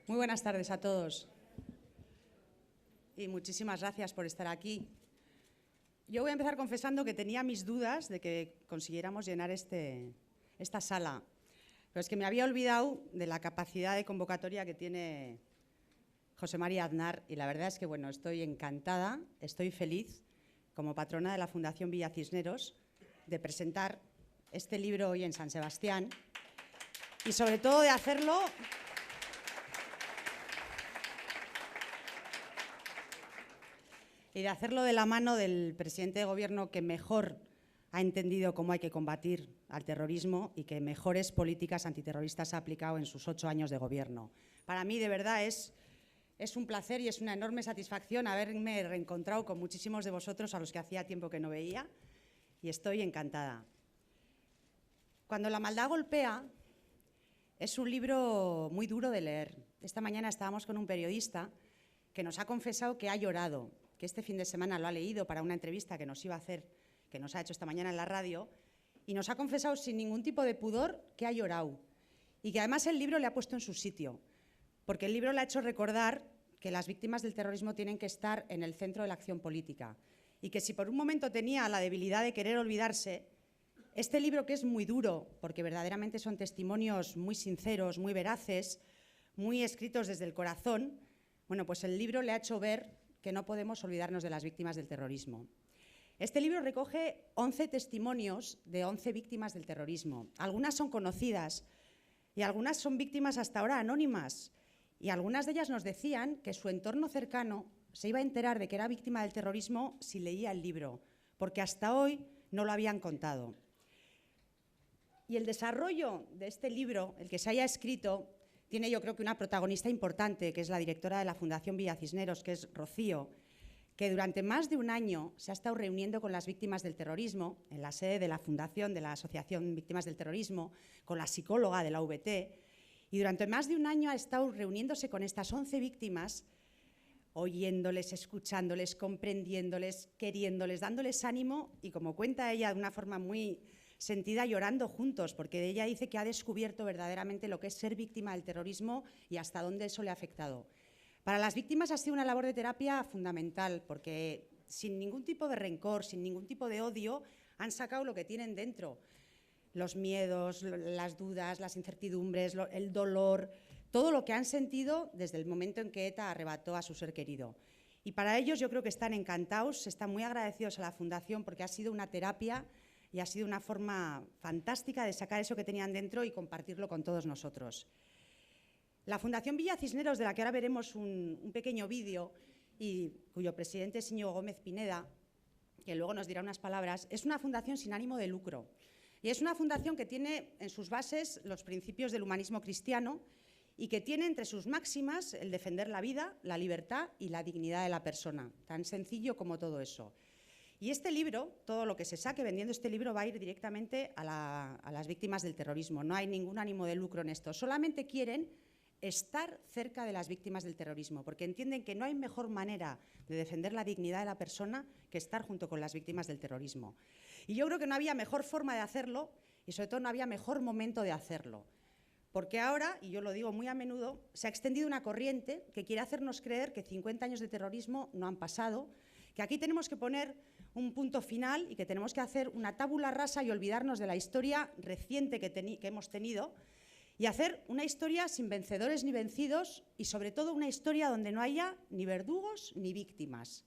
Muy buenas tardes a todos y muchísimas gracias por estar aquí. Yo voy a empezar confesando que tenía mis dudas de que consiguiéramos llenar esta sala, pero es que me había olvidado de la capacidad de convocatoria que tiene José María Aznar y la verdad es que bueno, estoy encantada, estoy feliz como patrona de la Fundación Villa Cisneros de presentar este libro hoy en San Sebastián y sobre todo de hacerlo de la mano del presidente de Gobierno que mejor ha entendido cómo hay que combatir al terrorismo y que mejores políticas antiterroristas ha aplicado en sus 8 años de gobierno. Para mí, de verdad, es un placer y es una enorme satisfacción haberme reencontrado con muchísimos de vosotros a los que hacía tiempo que no veía y estoy encantada. Cuando la maldad golpea es un libro muy duro de leer. Esta mañana estábamos con un periodista que nos ha confesado que ha llorado, que este fin de semana lo ha leído para una entrevista que nos iba a hacer, que nos ha hecho esta mañana en la radio, y nos ha confesado sin ningún tipo de pudor que ha llorado y que además el libro le ha puesto en su sitio, porque el libro le ha hecho recordar que las víctimas del terrorismo tienen que estar en el centro de la acción política y que si por un momento tenía la debilidad de querer olvidarse, este libro, que es muy duro, porque verdaderamente son testimonios muy sinceros, muy veraces, muy escritos desde el corazón, bueno, pues el libro le ha hecho ver que no podemos olvidarnos de las víctimas del terrorismo. Este libro recoge 11 testimonios de 11 víctimas del terrorismo. Algunas son conocidas y algunas son víctimas hasta ahora anónimas. Y algunas de ellas nos decían que su entorno cercano se iba a enterar de que era víctima del terrorismo si leía el libro, porque hasta hoy no lo habían contado. Y el desarrollo de este libro, el que se haya escrito, tiene yo creo que una protagonista importante, que es la directora de la Fundación Villa Cisneros, que es Rocío, que durante más de un año se ha estado reuniendo con las víctimas del terrorismo, en la sede de la Fundación de la Asociación Víctimas del Terrorismo, con la psicóloga de la UVT, y durante más de un año ha estado reuniéndose con estas 11 víctimas, oyéndoles, escuchándoles, comprendiéndoles, queriéndoles, dándoles ánimo y, como cuenta ella de una forma muy sentida, llorando juntos, porque ella dice que ha descubierto verdaderamente lo que es ser víctima del terrorismo y hasta dónde eso le ha afectado. Para las víctimas ha sido una labor de terapia fundamental, porque sin ningún tipo de rencor, sin ningún tipo de odio, han sacado lo que tienen dentro. Los miedos, las dudas, las incertidumbres, el dolor, todo lo que han sentido desde el momento en que ETA arrebató a su ser querido. Y para ellos yo creo que están encantados, están muy agradecidos a la Fundación porque ha sido una terapia y ha sido una forma fantástica de sacar eso que tenían dentro y compartirlo con todos nosotros. La Fundación Villa Cisneros, de la que ahora veremos un pequeño vídeo y cuyo presidente es Íñigo Gómez Pineda, que luego nos dirá unas palabras, es una fundación sin ánimo de lucro. Y es una fundación que tiene en sus bases los principios del humanismo cristiano y que tiene entre sus máximas el defender la vida, la libertad y la dignidad de la persona. Tan sencillo como todo eso. Y este libro, todo lo que se saque vendiendo este libro va a ir directamente a las víctimas del terrorismo. No hay ningún ánimo de lucro en esto. Solamente quieren estar cerca de las víctimas del terrorismo, porque entienden que no hay mejor manera de defender la dignidad de la persona que estar junto con las víctimas del terrorismo. Y yo creo que no había mejor forma de hacerlo y sobre todo no había mejor momento de hacerlo. Porque ahora, y yo lo digo muy a menudo, se ha extendido una corriente que quiere hacernos creer que 50 años de terrorismo no han pasado, que aquí tenemos que poner un punto final y que tenemos que hacer una tabula rasa y olvidarnos de la historia reciente que hemos tenido y hacer una historia sin vencedores ni vencidos y sobre todo una historia donde no haya ni verdugos ni víctimas.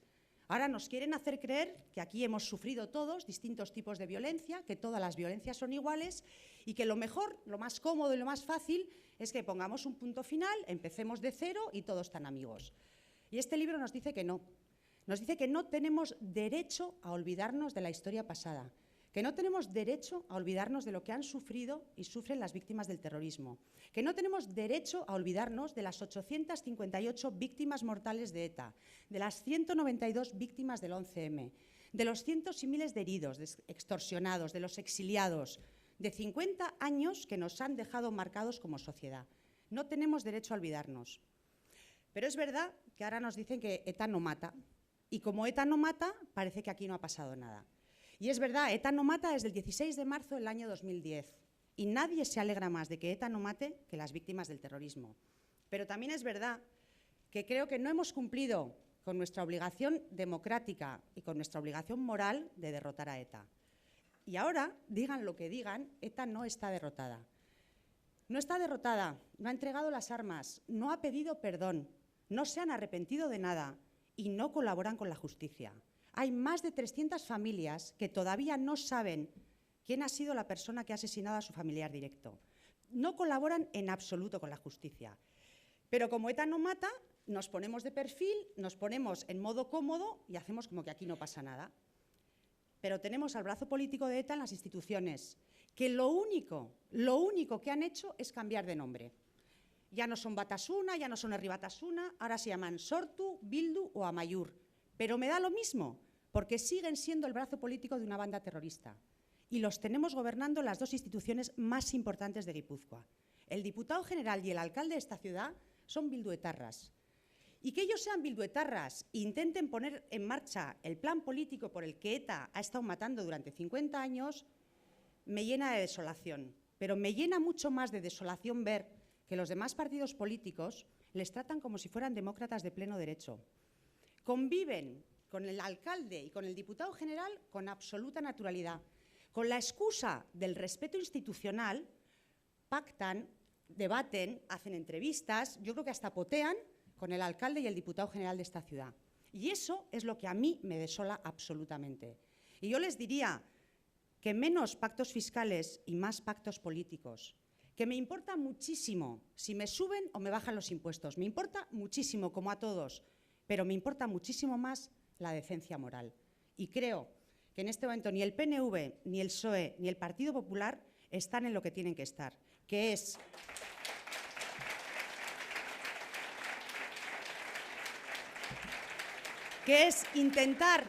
Ahora nos quieren hacer creer que aquí hemos sufrido todos distintos tipos de violencia, que todas las violencias son iguales y que lo mejor, lo más cómodo y lo más fácil es que pongamos un punto final, empecemos de cero y todos tan amigos. Y este libro nos dice que no. Nos dice que no tenemos derecho a olvidarnos de la historia pasada, que no tenemos derecho a olvidarnos de lo que han sufrido y sufren las víctimas del terrorismo, que no tenemos derecho a olvidarnos de las 858 víctimas mortales de ETA, de las 192 víctimas del 11M, de los cientos y miles de heridos, de extorsionados, de los exiliados, de 50 años que nos han dejado marcados como sociedad. No tenemos derecho a olvidarnos. Pero es verdad que ahora nos dicen que ETA no mata, y como ETA no mata, parece que aquí no ha pasado nada. Y es verdad, ETA no mata desde el 16 de marzo del año 2010 y nadie se alegra más de que ETA no mate que las víctimas del terrorismo. Pero también es verdad que creo que no hemos cumplido con nuestra obligación democrática y con nuestra obligación moral de derrotar a ETA. Y ahora, digan lo que digan, ETA no está derrotada. No está derrotada, no ha entregado las armas, no ha pedido perdón, no se han arrepentido de nada y no colaboran con la justicia. Hay más de 300 familias que todavía no saben quién ha sido la persona que ha asesinado a su familiar directo. No colaboran en absoluto con la justicia. Pero como ETA no mata, nos ponemos de perfil, nos ponemos en modo cómodo y hacemos como que aquí no pasa nada. Pero tenemos al brazo político de ETA en las instituciones, que lo único que han hecho es cambiar de nombre. Ya no son Batasuna, ya no son Herri Batasuna, ahora se llaman Sortu, Bildu o Amaiur. Pero me da lo mismo, porque siguen siendo el brazo político de una banda terrorista. Y los tenemos gobernando las dos instituciones más importantes de Guipúzcoa. El diputado general y el alcalde de esta ciudad son bilduetarras. Y que ellos sean bilduetarras e intenten poner en marcha el plan político por el que ETA ha estado matando durante 50 años, me llena de desolación. Pero me llena mucho más de desolación ver que los demás partidos políticos les tratan como si fueran demócratas de pleno derecho. Conviven con el alcalde y con el diputado general con absoluta naturalidad. Con la excusa del respeto institucional, pactan, debaten, hacen entrevistas, yo creo que hasta potean con el alcalde y el diputado general de esta ciudad. Y eso es lo que a mí me desola absolutamente. Y yo les diría que menos pactos fiscales y más pactos políticos, que me importa muchísimo si me suben o me bajan los impuestos, me importa muchísimo, como a todos, pero me importa muchísimo más la decencia moral. Y creo que en este momento ni el PNV, ni el PSOE, ni el Partido Popular están en lo que tienen que estar, que es intentar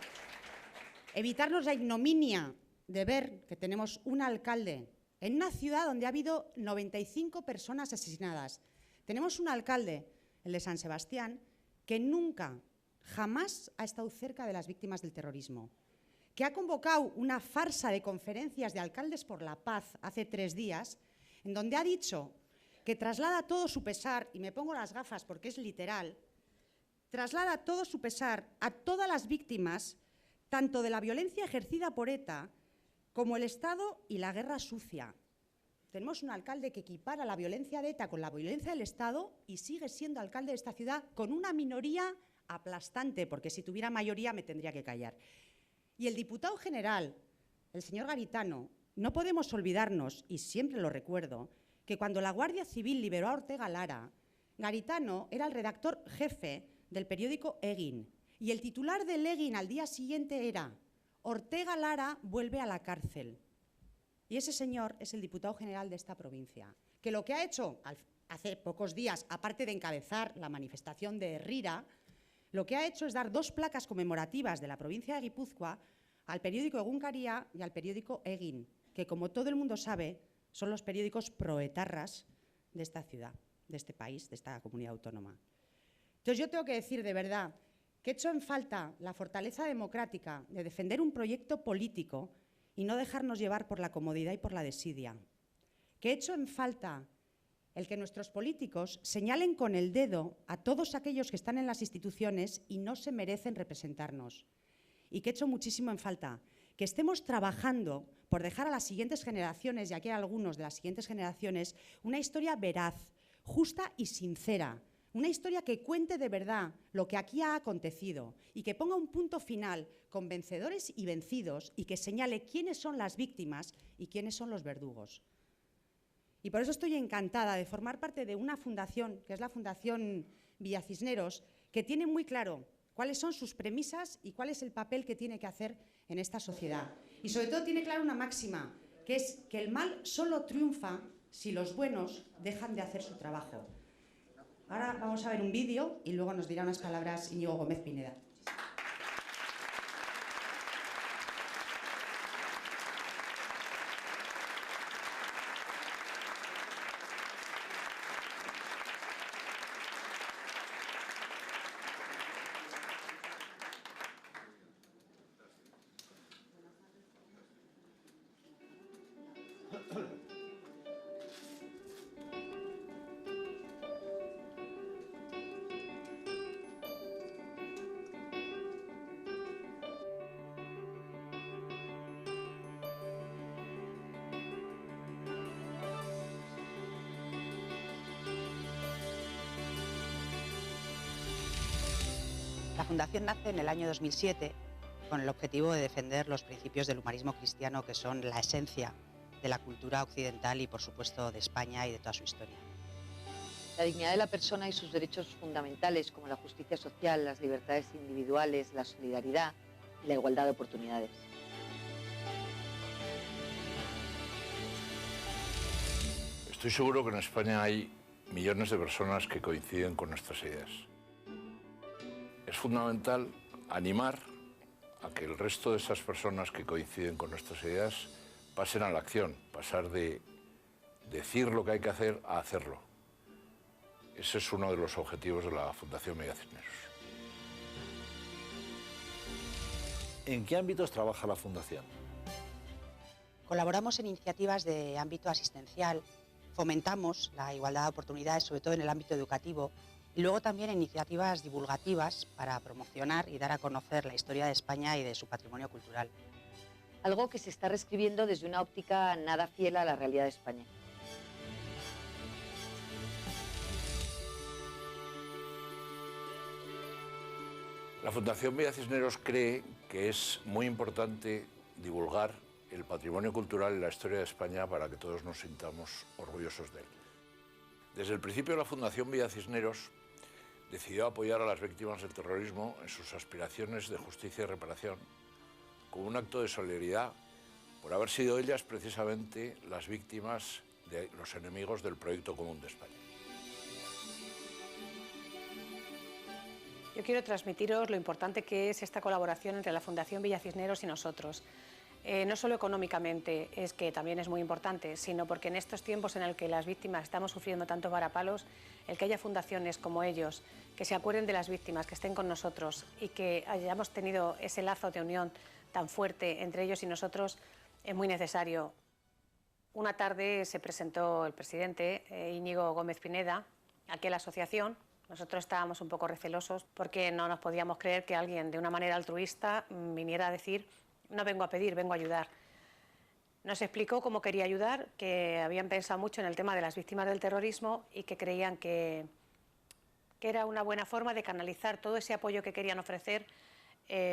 evitarnos la ignominia de ver que tenemos un alcalde en una ciudad donde ha habido 95 personas asesinadas. Tenemos un alcalde, el de San Sebastián, que nunca, jamás ha estado cerca de las víctimas del terrorismo, que ha convocado una farsa de conferencias de alcaldes por la paz hace 3 días, en donde ha dicho que traslada todo su pesar, y me pongo las gafas porque es literal, traslada todo su pesar a todas las víctimas, tanto de la violencia ejercida por ETA como el Estado y la guerra sucia. Tenemos un alcalde que equipara la violencia de ETA con la violencia del Estado y sigue siendo alcalde de esta ciudad con una minoría aplastante, porque si tuviera mayoría me tendría que callar. Y el diputado general, el señor Garitano, no podemos olvidarnos, y siempre lo recuerdo, que cuando la Guardia Civil liberó a Ortega Lara, Garitano era el redactor jefe del periódico Egin, y el titular del Egin al día siguiente era «Ortega Lara vuelve a la cárcel». Y ese señor es el diputado general de esta provincia, que lo que ha hecho hace pocos días, aparte de encabezar la manifestación de Herrira, lo que ha hecho es dar 2 placas conmemorativas de la provincia de Guipúzcoa al periódico Egunkaria y al periódico Egin, que, como todo el mundo sabe, son los periódicos proetarras de esta ciudad, de este país, de esta comunidad autónoma. Entonces yo tengo que decir de verdad que echo en falta la fortaleza democrática de defender un proyecto político y no dejarnos llevar por la comodidad y por la desidia. Que echo en falta el que nuestros políticos señalen con el dedo a todos aquellos que están en las instituciones y no se merecen representarnos. Y que echo muchísimo en falta que estemos trabajando por dejar a las siguientes generaciones, y aquí hay algunos de las siguientes generaciones, una historia veraz, justa y sincera. Una historia que cuente de verdad lo que aquí ha acontecido y que ponga un punto final con vencedores y vencidos y que señale quiénes son las víctimas y quiénes son los verdugos. Y por eso estoy encantada de formar parte de una fundación, que es la Fundación Villacisneros, que tiene muy claro cuáles son sus premisas y cuál es el papel que tiene que hacer en esta sociedad. Y sobre todo tiene claro una máxima, que es que el mal solo triunfa si los buenos dejan de hacer su trabajo. Ahora vamos a ver un vídeo y luego nos dirá unas palabras Íñigo Gómez Pineda. Fundación nace en el año 2007 con el objetivo de defender los principios del humanismo cristiano, que son la esencia de la cultura occidental y, por supuesto, de España y de toda su historia. La dignidad de la persona y sus derechos fundamentales, como la justicia social, las libertades individuales, la solidaridad y la igualdad de oportunidades. Estoy seguro que en España hay millones de personas que coinciden con nuestras ideas. Es fundamental animar a que el resto de esas personas que coinciden con nuestras ideas pasen a la acción, pasar de decir lo que hay que hacer a hacerlo. Ese es uno de los objetivos de la Fundación Miguel Cisneros. ¿En qué ámbitos trabaja la Fundación? Colaboramos en iniciativas de ámbito asistencial, fomentamos la igualdad de oportunidades, sobre todo en el ámbito educativo, y luego también en iniciativas divulgativas para promocionar y dar a conocer la historia de España y de su patrimonio cultural. Algo que se está reescribiendo desde una óptica nada fiel a la realidad de España. La Fundación Miguel Cisneros cree que es muy importante divulgar el patrimonio cultural y la historia de España para que todos nos sintamos orgullosos de él. Desde el principio, la Fundación Miguel Cisneros decidió apoyar a las víctimas del terrorismo en sus aspiraciones de justicia y reparación, como un acto de solidaridad por haber sido ellas precisamente las víctimas de los enemigos del proyecto común de España. Yo quiero transmitiros lo importante que es esta colaboración entre la Fundación Villa Cisneros y nosotros. No solo económicamente, es que también es muy importante, sino porque en estos tiempos en el que las víctimas estamos sufriendo tantos varapalos, el que haya fundaciones como ellos, que se acuerden de las víctimas, que estén con nosotros y que hayamos tenido ese lazo de unión tan fuerte entre ellos y nosotros, es muy necesario. Una tarde se presentó el presidente, Íñigo Gómez Pineda, aquí a la asociación. Nosotros estábamos un poco recelosos porque no nos podíamos creer que alguien de una manera altruista viniera a decir: no vengo a pedir, vengo a ayudar. Nos explicó cómo quería ayudar, que habían pensado mucho en el tema de las víctimas del terrorismo y que creían que era una buena forma de canalizar todo ese apoyo que querían ofrecer,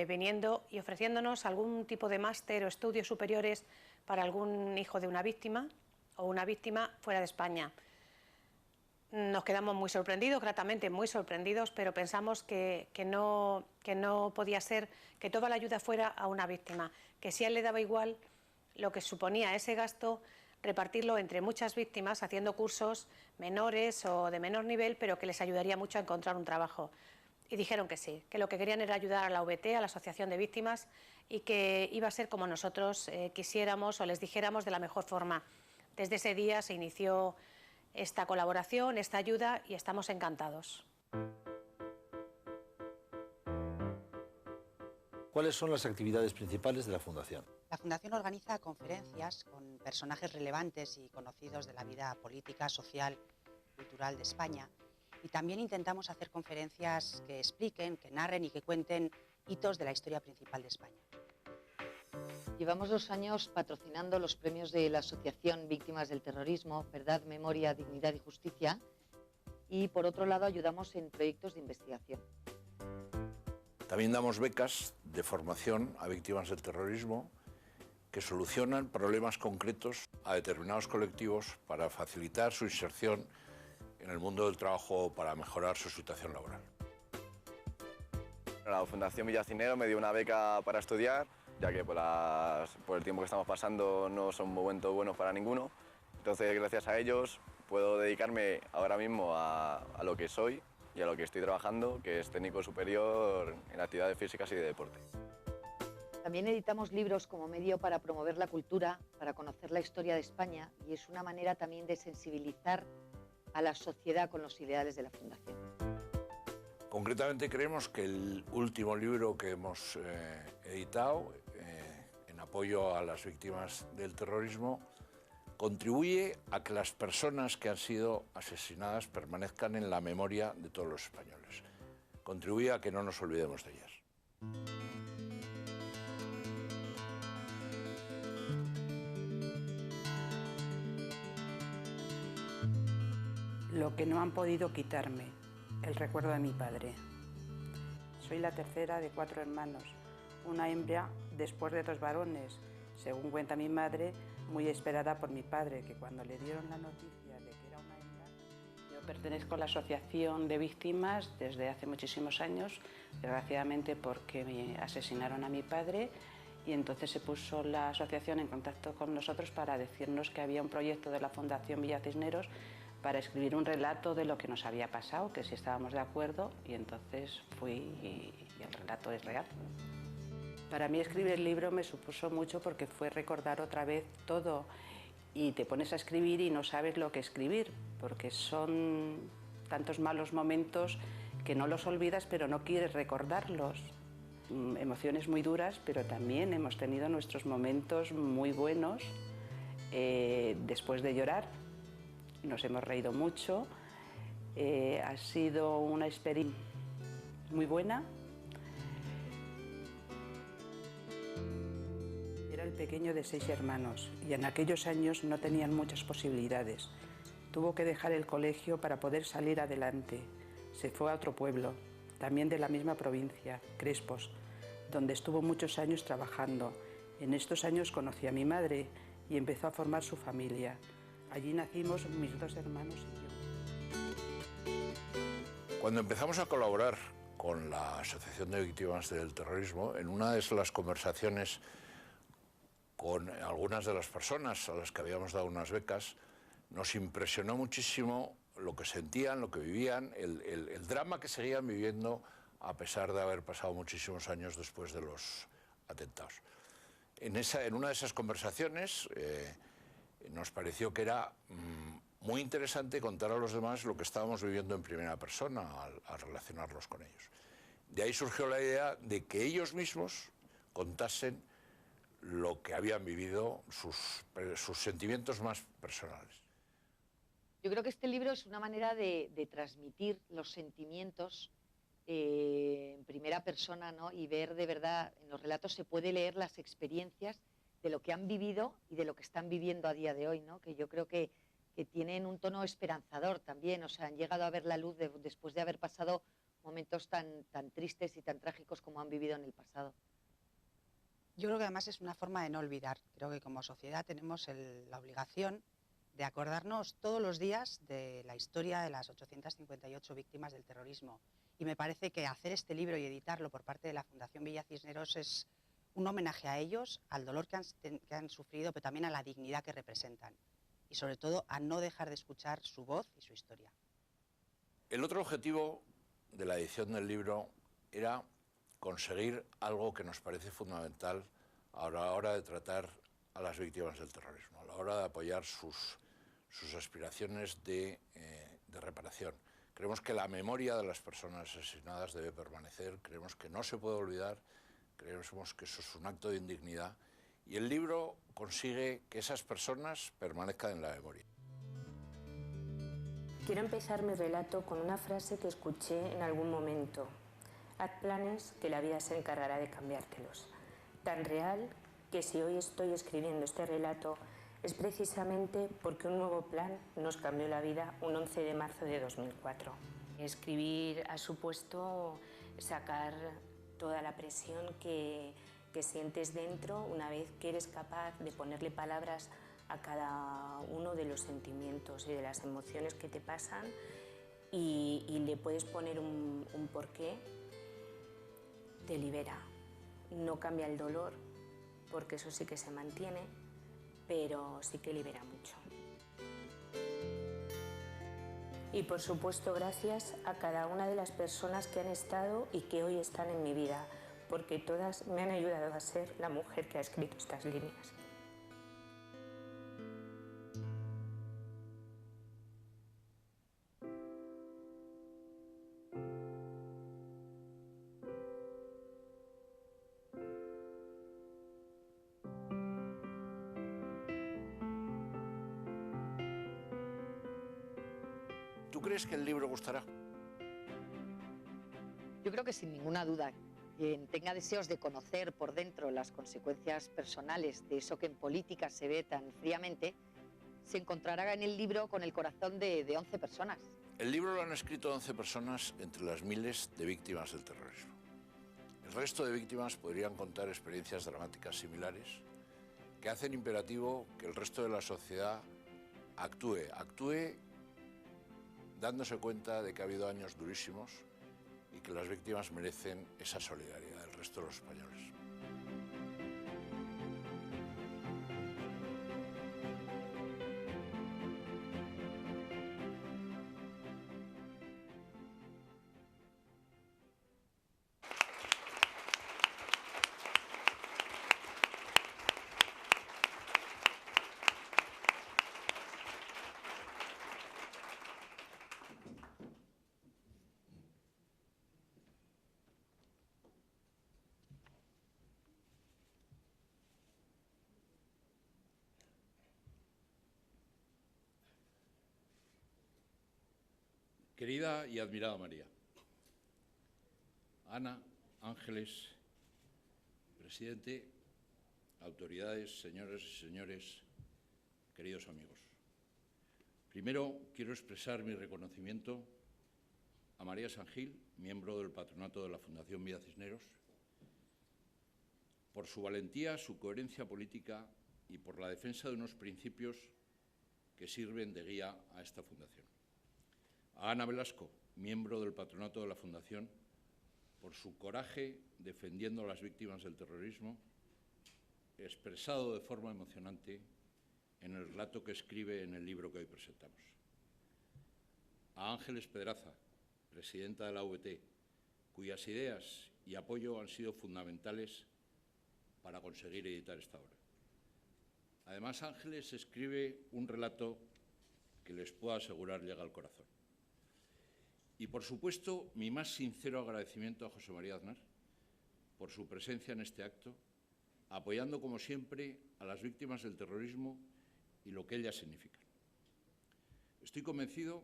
viniendo y ofreciéndonos algún tipo de máster o estudios superiores para algún hijo de una víctima o una víctima fuera de España. Nos quedamos muy sorprendidos, gratamente muy sorprendidos, pero pensamos que no podía ser que toda la ayuda fuera a una víctima, que si a él le daba igual lo que suponía ese gasto, repartirlo entre muchas víctimas haciendo cursos menores o de menor nivel, pero que les ayudaría mucho a encontrar un trabajo. Y dijeron que sí, que lo que querían era ayudar a la VT, a la Asociación de Víctimas, y que iba a ser como nosotros quisiéramos o les dijéramos de la mejor forma. Desde ese día se inició esta colaboración, esta ayuda, y estamos encantados. ¿Cuáles son las actividades principales de la Fundación? La Fundación organiza conferencias con personajes relevantes y conocidos de la vida política, social, cultural de España. Y también intentamos hacer conferencias que expliquen, que narren y que cuenten hitos de la historia principal de España. Llevamos 2 años patrocinando los premios de la Asociación Víctimas del Terrorismo, Verdad, Memoria, Dignidad y Justicia, y por otro lado ayudamos en proyectos de investigación. También damos becas de formación a víctimas del terrorismo que solucionan problemas concretos a determinados colectivos para facilitar su inserción en el mundo del trabajo o para mejorar su situación laboral. La Fundación Miguel Cisneros me dio una beca para estudiar, ya que por el tiempo que estamos pasando no son momentos buenos para ninguno. Entonces, gracias a ellos, puedo dedicarme ahora mismo a lo que soy y a lo que estoy trabajando, que es técnico superior en actividades físicas y de deporte. También editamos libros como medio para promover la cultura, para conocer la historia de España, y es una manera también de sensibilizar a la sociedad con los ideales de la Fundación. Concretamente creemos que el último libro que hemos editado en apoyo a las víctimas del terrorismo contribuye a que las personas que han sido asesinadas permanezcan en la memoria de todos los españoles. Contribuye a que no nos olvidemos de ellas. Lo que no han podido quitarme, el recuerdo de mi padre. Soy la tercera de 4 hermanos, una hembra después de 2 varones, según cuenta mi madre, muy esperada por mi padre, que cuando le dieron la noticia de que era una hembra... Yo pertenezco a la Asociación de Víctimas desde hace muchísimos años, desgraciadamente porque me asesinaron a mi padre, y entonces se puso la asociación en contacto con nosotros para decirnos que había un proyecto de la Fundación Villa Cisneros para escribir un relato de lo que nos había pasado, que si estábamos de acuerdo, y entonces fui y el relato es real. Para mí escribir el libro me supuso mucho porque fue recordar otra vez todo, y te pones a escribir y no sabes lo que escribir, porque son tantos malos momentos que no los olvidas pero no quieres recordarlos. Emociones muy duras, pero también hemos tenido nuestros momentos muy buenos después de llorar. Nos hemos reído mucho, ha sido una experiencia muy buena. Era el pequeño de 6 hermanos y en aquellos años no tenían muchas posibilidades. Tuvo que dejar el colegio para poder salir adelante. Se fue a otro pueblo, también de la misma provincia, Crespos, donde estuvo muchos años trabajando. En estos años conocí a mi madre y empezó a formar su familia. Allí nacimos mis 2 hermanos y yo. Cuando empezamos a colaborar con la Asociación de Víctimas del Terrorismo, en una de las conversaciones con algunas de las personas a las que habíamos dado unas becas, nos impresionó muchísimo lo que sentían, lo que vivían, el drama que seguían viviendo a pesar de haber pasado muchísimos años después de los atentados. En una de esas conversaciones nos pareció que era muy interesante contar a los demás lo que estábamos viviendo en primera persona al relacionarnos con ellos. De ahí surgió la idea de que ellos mismos contasen lo que habían vivido, sus sentimientos más personales. Yo creo que este libro es una manera de transmitir los sentimientos en primera persona, ¿no? Y ver de verdad, en los relatos se puede leer las experiencias de lo que han vivido y de lo que están viviendo a día de hoy, ¿no? Que yo creo que tienen un tono esperanzador también, o sea, han llegado a ver la luz después de haber pasado momentos tan tristes y tan trágicos como han vivido en el pasado. Yo creo que además es una forma de no olvidar. Creo que como sociedad tenemos la obligación de acordarnos todos los días de la historia de las 858 víctimas del terrorismo. Y me parece que hacer este libro y editarlo por parte de la Fundación Villa Cisneros es un homenaje a ellos, al dolor que han sufrido, pero también a la dignidad que representan. Y sobre todo a no dejar de escuchar su voz y su historia. El otro objetivo de la edición del libro era conseguir algo que nos parece fundamental a la hora de tratar a las víctimas del terrorismo, a la hora de apoyar sus aspiraciones de reparación. Creemos que la memoria de las personas asesinadas debe permanecer, creemos que no se puede olvidar, creemos que eso es un acto de indignidad y el libro consigue que esas personas permanezcan en la memoria. Quiero empezar mi relato con una frase que escuché en algún momento. Haz planes que la vida se encargará de cambiártelos. Tan real que si hoy estoy escribiendo este relato es precisamente porque un nuevo plan nos cambió la vida un 11 de marzo de 2004. Escribir ha supuesto sacar toda la presión que sientes dentro una vez que eres capaz de ponerle palabras a cada uno de los sentimientos y de las emociones que te pasan y le puedes poner un porqué. Te libera. No cambia el dolor, porque eso sí que se mantiene, pero sí que libera mucho. Y por supuesto gracias a cada una de las personas que han estado y que hoy están en mi vida, porque todas me han ayudado a ser la mujer que ha escrito estas líneas. ¿Tú crees que el libro gustará? Yo creo que sin ninguna duda, quien tenga deseos de conocer por dentro las consecuencias personales de eso que en política se ve tan fríamente, se encontrará en el libro con el corazón de 11 personas. El libro lo han escrito 11 personas entre las miles de víctimas del terrorismo. El resto de víctimas podrían contar experiencias dramáticas similares que hacen imperativo que el resto de la sociedad actúe dándose cuenta de que ha habido años durísimos y que las víctimas merecen esa solidaridad del resto de los españoles. Querida y admirada María, Ana, Ángeles, presidente, autoridades, señoras y señores, queridos amigos. Primero quiero expresar mi reconocimiento a María San Gil, miembro del patronato de la Fundación Villa Cisneros, por su valentía, su coherencia política y por la defensa de unos principios que sirven de guía a esta fundación. A Ana Velasco, miembro del patronato de la Fundación, por su coraje defendiendo a las víctimas del terrorismo, expresado de forma emocionante en el relato que escribe en el libro que hoy presentamos. A Ángeles Pedraza, presidenta de la VT, cuyas ideas y apoyo han sido fundamentales para conseguir editar esta obra. Además, Ángeles escribe un relato que les puedo asegurar llega al corazón. Y, por supuesto, mi más sincero agradecimiento a José María Aznar por su presencia en este acto, apoyando, como siempre, a las víctimas del terrorismo y lo que ellas significan. Estoy convencido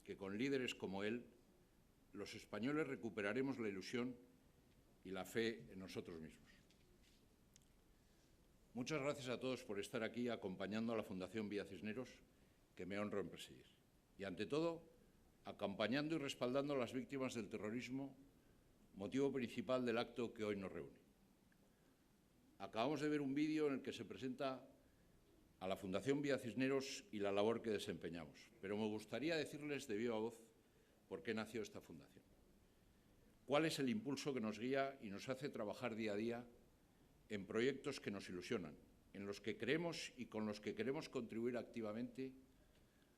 que con líderes como él, los españoles recuperaremos la ilusión y la fe en nosotros mismos. Muchas gracias a todos por estar aquí acompañando a la Fundación Villa Cisneros, que me honro en presidir. Y, ante todo, acompañando y respaldando a las víctimas del terrorismo, motivo principal del acto que hoy nos reúne. Acabamos de ver un vídeo en el que se presenta a la Fundación Villa Cisneros y la labor que desempeñamos, pero me gustaría decirles de viva voz por qué nació esta fundación, cuál es el impulso que nos guía y nos hace trabajar día a día en proyectos que nos ilusionan, en los que creemos y con los que queremos contribuir activamente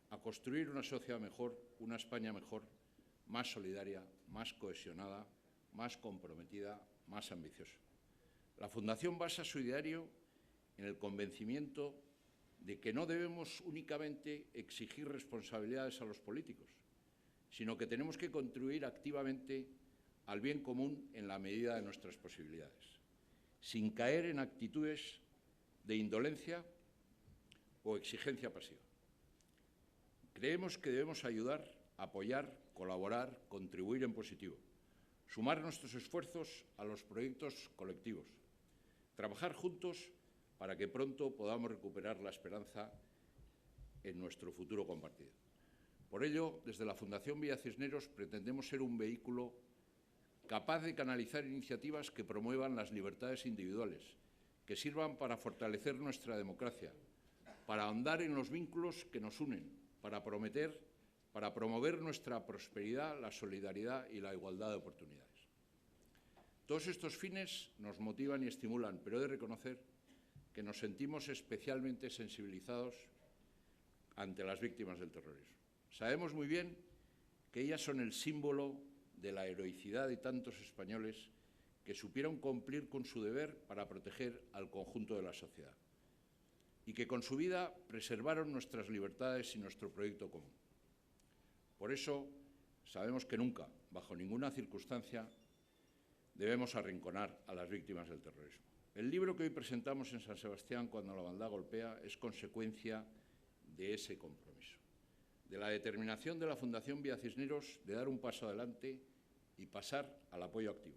a construir una sociedad mejor, una España mejor, más solidaria, más cohesionada, más comprometida, más ambiciosa. La Fundación basa su ideario en el convencimiento de que no debemos únicamente exigir responsabilidades a los políticos, sino que tenemos que contribuir activamente al bien común en la medida de nuestras posibilidades, sin caer en actitudes de indolencia o exigencia pasiva. Creemos que debemos ayudar, apoyar, colaborar, contribuir en positivo, sumar nuestros esfuerzos a los proyectos colectivos, trabajar juntos para que pronto podamos recuperar la esperanza en nuestro futuro compartido. Por ello, desde la Fundación Villa Cisneros pretendemos ser un vehículo capaz de canalizar iniciativas que promuevan las libertades individuales, que sirvan para fortalecer nuestra democracia, para ahondar en los vínculos que nos unen, para promover nuestra prosperidad, la solidaridad y la igualdad de oportunidades. Todos estos fines nos motivan y estimulan, pero he de reconocer que nos sentimos especialmente sensibilizados ante las víctimas del terrorismo. Sabemos muy bien que ellas son el símbolo de la heroicidad de tantos españoles que supieron cumplir con su deber para proteger al conjunto de la sociedad y que con su vida preservaron nuestras libertades y nuestro proyecto común. Por eso, sabemos que nunca, bajo ninguna circunstancia, debemos arrinconar a las víctimas del terrorismo. El libro que hoy presentamos en San Sebastián, Cuando la maldad golpea, es consecuencia de ese compromiso, de la determinación de la Fundación Villa Cisneros de dar un paso adelante y pasar al apoyo activo,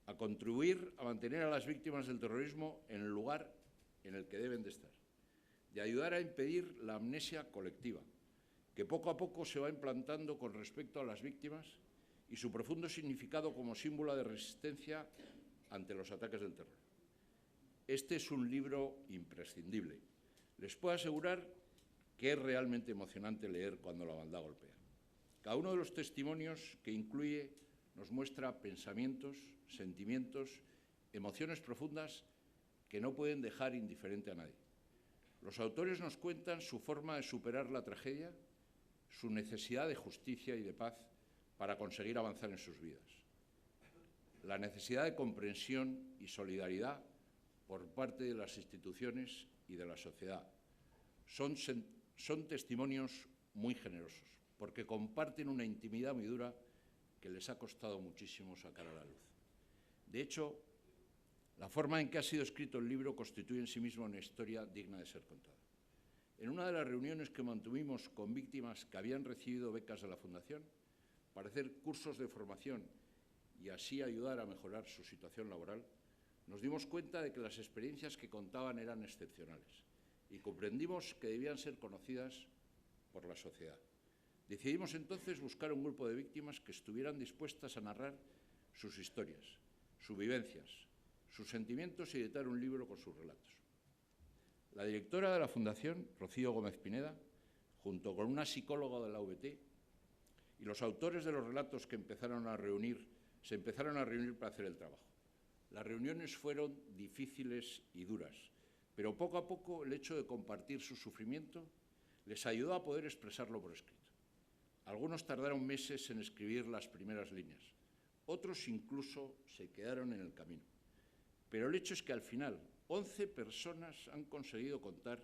a contribuir a mantener a las víctimas del terrorismo en el lugar en el que deben de estar, de ayudar a impedir la amnesia colectiva, que poco a poco se va implantando con respecto a las víctimas y su profundo significado como símbolo de resistencia ante los ataques del terror. Este es un libro imprescindible. Les puedo asegurar que es realmente emocionante leer Cuando la maldad golpea. Cada uno de los testimonios que incluye nos muestra pensamientos, sentimientos, emociones profundas que no pueden dejar indiferente a nadie. Los autores nos cuentan su forma de superar la tragedia, su necesidad de justicia y de paz para conseguir avanzar en sus vidas, la necesidad de comprensión y solidaridad por parte de las instituciones y de la sociedad. Son testimonios muy generosos, porque comparten una intimidad muy dura que les ha costado muchísimo sacar a la luz. De hecho, la forma en que ha sido escrito el libro constituye en sí mismo una historia digna de ser contada. En una de las reuniones que mantuvimos con víctimas que habían recibido becas de la Fundación para hacer cursos de formación y así ayudar a mejorar su situación laboral, nos dimos cuenta de que las experiencias que contaban eran excepcionales y comprendimos que debían ser conocidas por la sociedad. Decidimos entonces buscar un grupo de víctimas que estuvieran dispuestas a narrar sus historias, sus vivencias, sus sentimientos y editar un libro con sus relatos. La directora de la Fundación, Rocío Gómez Pineda, junto con una psicóloga de la UVT, y los autores de los relatos que se empezaron a reunir para hacer el trabajo. Las reuniones fueron difíciles y duras, pero poco a poco el hecho de compartir su sufrimiento les ayudó a poder expresarlo por escrito. Algunos tardaron meses en escribir las primeras líneas, otros incluso se quedaron en el camino. Pero el hecho es que al final 11 personas han conseguido contar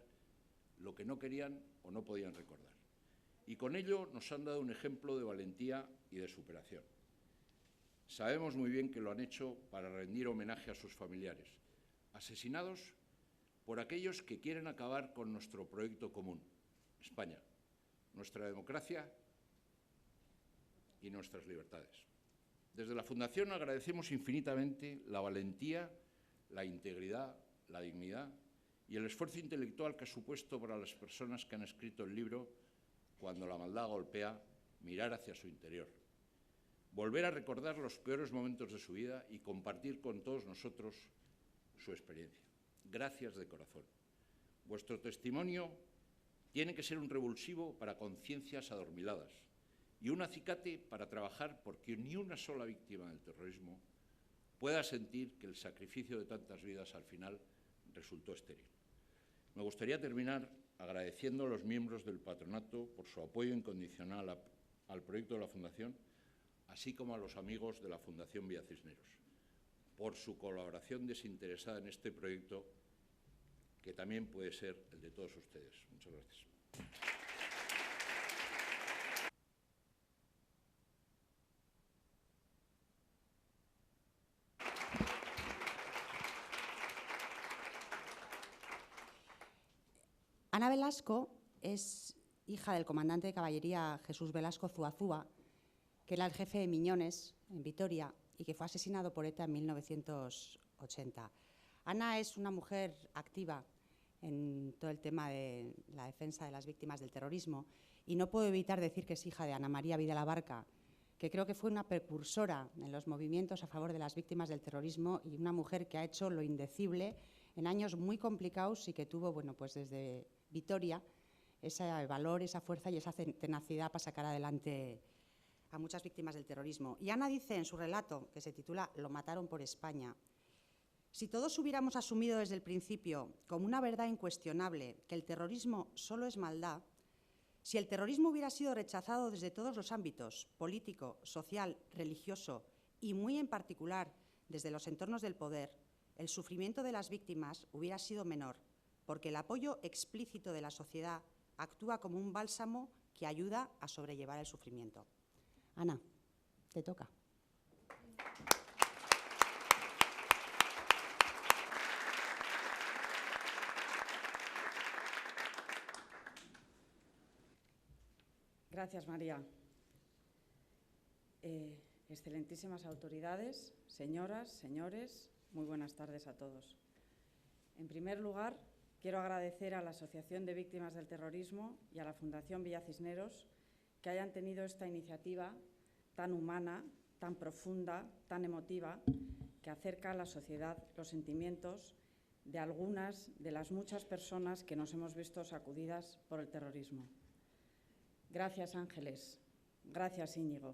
lo que no querían o no podían recordar. Y con ello nos han dado un ejemplo de valentía y de superación. Sabemos muy bien que lo han hecho para rendir homenaje a sus familiares, asesinados por aquellos que quieren acabar con nuestro proyecto común, España, nuestra democracia y nuestras libertades. Desde la Fundación agradecemos infinitamente la valentía, la integridad, la dignidad y el esfuerzo intelectual que ha supuesto para las personas que han escrito el libro Cuando la maldad golpea, mirar hacia su interior, volver a recordar los peores momentos de su vida y compartir con todos nosotros su experiencia. Gracias de corazón. Vuestro testimonio tiene que ser un revulsivo para conciencias adormiladas y un acicate para trabajar porque ni una sola víctima del terrorismo pueda sentir que el sacrificio de tantas vidas al final resultó estéril. Me gustaría terminar agradeciendo a los miembros del patronato por su apoyo incondicional al proyecto de la Fundación, así como a los amigos de la Fundación Villa Cisneros, por su colaboración desinteresada en este proyecto, que también puede ser el de todos ustedes. Muchas gracias. Ana Velasco es hija del comandante de caballería Jesús Velasco Zuazúa, que era el jefe de Miñones, en Vitoria, y que fue asesinado por ETA en 1980. Ana es una mujer activa en todo el tema de la defensa de las víctimas del terrorismo y no puedo evitar decir que es hija de Ana María Vidal Abarca, que creo que fue una precursora en los movimientos a favor de las víctimas del terrorismo y una mujer que ha hecho lo indecible en años muy complicados y que tuvo, bueno, pues desde Vitoria, ese valor, esa fuerza y esa tenacidad para sacar adelante a muchas víctimas del terrorismo. Y Ana dice en su relato, que se titula «Lo mataron por España», si todos hubiéramos asumido desde el principio como una verdad incuestionable que el terrorismo solo es maldad, si el terrorismo hubiera sido rechazado desde todos los ámbitos, político, social, religioso y muy en particular desde los entornos del poder, el sufrimiento de las víctimas hubiera sido menor, porque el apoyo explícito de la sociedad actúa como un bálsamo que ayuda a sobrellevar el sufrimiento. Ana, te toca. Gracias, María. Excelentísimas autoridades, señoras, señores, muy buenas tardes a todos. En primer lugar, quiero agradecer a la Asociación de Víctimas del Terrorismo y a la Fundación Villa Cisneros que hayan tenido esta iniciativa tan humana, tan profunda, tan emotiva, que acerca a la sociedad los sentimientos de algunas de las muchas personas que nos hemos visto sacudidas por el terrorismo. Gracias, Ángeles, gracias, Íñigo,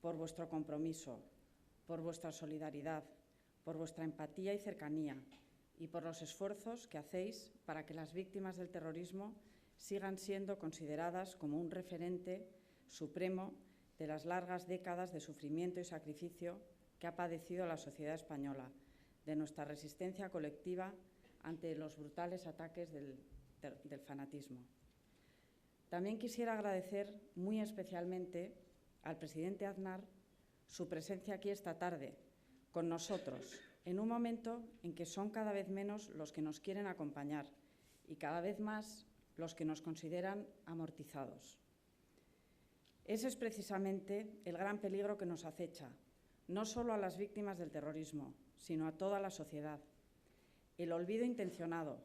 por vuestro compromiso, por vuestra solidaridad, por vuestra empatía y cercanía y por los esfuerzos que hacéis para que las víctimas del terrorismo sigan siendo consideradas como un referente supremo de las largas décadas de sufrimiento y sacrificio que ha padecido la sociedad española, de nuestra resistencia colectiva ante los brutales ataques del fanatismo. También quisiera agradecer muy especialmente al presidente Aznar su presencia aquí esta tarde con nosotros, en un momento en que son cada vez menos los que nos quieren acompañar y cada vez más los que nos consideran amortizados. Ese es precisamente el gran peligro que nos acecha, no solo a las víctimas del terrorismo, sino a toda la sociedad. El olvido intencionado,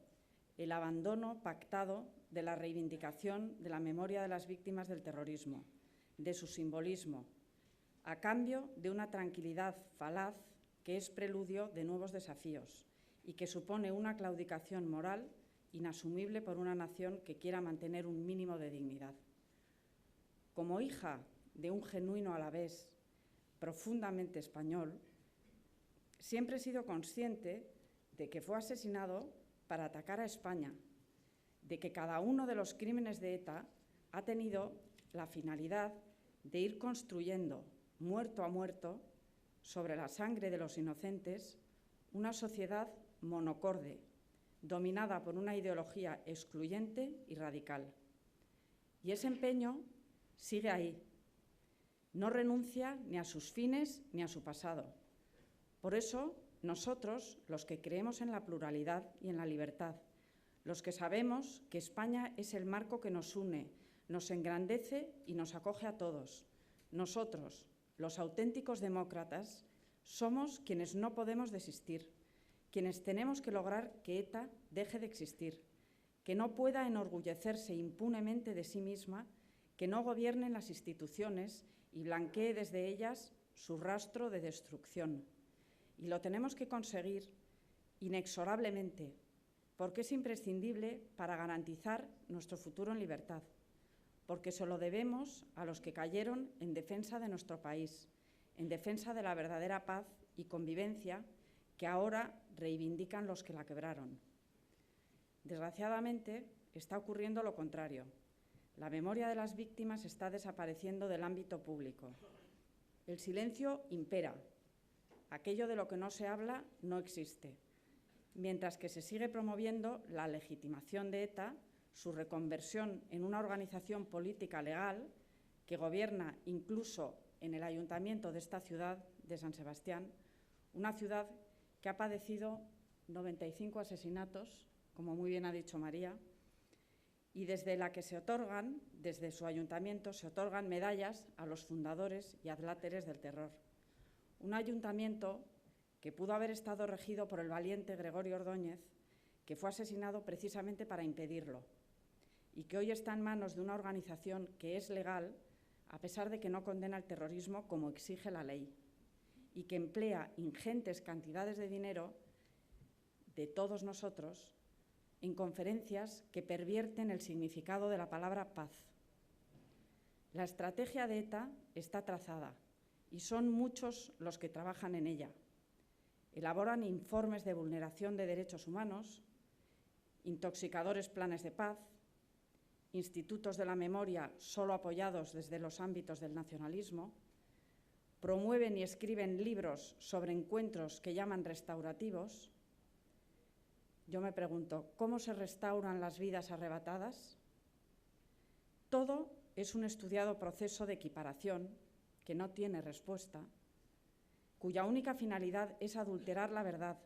el abandono pactado de la reivindicación de la memoria de las víctimas del terrorismo, de su simbolismo, a cambio de una tranquilidad falaz que es preludio de nuevos desafíos y que supone una claudicación moral inasumible por una nación que quiera mantener un mínimo de dignidad. Como hija de un genuino alavés profundamente español, siempre he sido consciente de que fue asesinado para atacar a España, de que cada uno de los crímenes de ETA ha tenido la finalidad de ir construyendo, muerto a muerto, sobre la sangre de los inocentes, una sociedad monocorde, dominada por una ideología excluyente y radical. Y ese empeño sigue ahí. No renuncia ni a sus fines ni a su pasado. Por eso, nosotros, los que creemos en la pluralidad y en la libertad, los que sabemos que España es el marco que nos une, nos engrandece y nos acoge a todos, nosotros, los auténticos demócratas, somos quienes no podemos desistir, quienes tenemos que lograr que ETA deje de existir, que no pueda enorgullecerse impunemente de sí misma, que no gobierne las instituciones y blanquee desde ellas su rastro de destrucción. Y lo tenemos que conseguir inexorablemente, porque es imprescindible para garantizar nuestro futuro en libertad, porque se lo debemos a los que cayeron en defensa de nuestro país, en defensa de la verdadera paz y convivencia que ahora reivindican los que la quebraron. Desgraciadamente, está ocurriendo lo contrario. La memoria de las víctimas está desapareciendo del ámbito público. El silencio impera. Aquello de lo que no se habla no existe, mientras que se sigue promoviendo la legitimación de ETA, su reconversión en una organización política legal que gobierna incluso en el ayuntamiento de esta ciudad de San Sebastián, una ciudad que ha padecido 95 asesinatos, como muy bien ha dicho María, y desde la que se otorgan, desde su ayuntamiento, se otorgan medallas a los fundadores y adláteres del terror. Un ayuntamiento que pudo haber estado regido por el valiente Gregorio Ordóñez, que fue asesinado precisamente para impedirlo, y que hoy está en manos de una organización que es legal, a pesar de que no condena el terrorismo como exige la ley, y que emplea ingentes cantidades de dinero de todos nosotros en conferencias que pervierten el significado de la palabra paz. La estrategia de ETA está trazada y son muchos los que trabajan en ella. Elaboran informes de vulneración de derechos humanos, intoxicadores planes de paz, institutos de la memoria solo apoyados desde los ámbitos del nacionalismo, promueven y escriben libros sobre encuentros que llaman restaurativos. Yo me pregunto, ¿cómo se restauran las vidas arrebatadas? Todo es un estudiado proceso de equiparación que no tiene respuesta, cuya única finalidad es adulterar la verdad,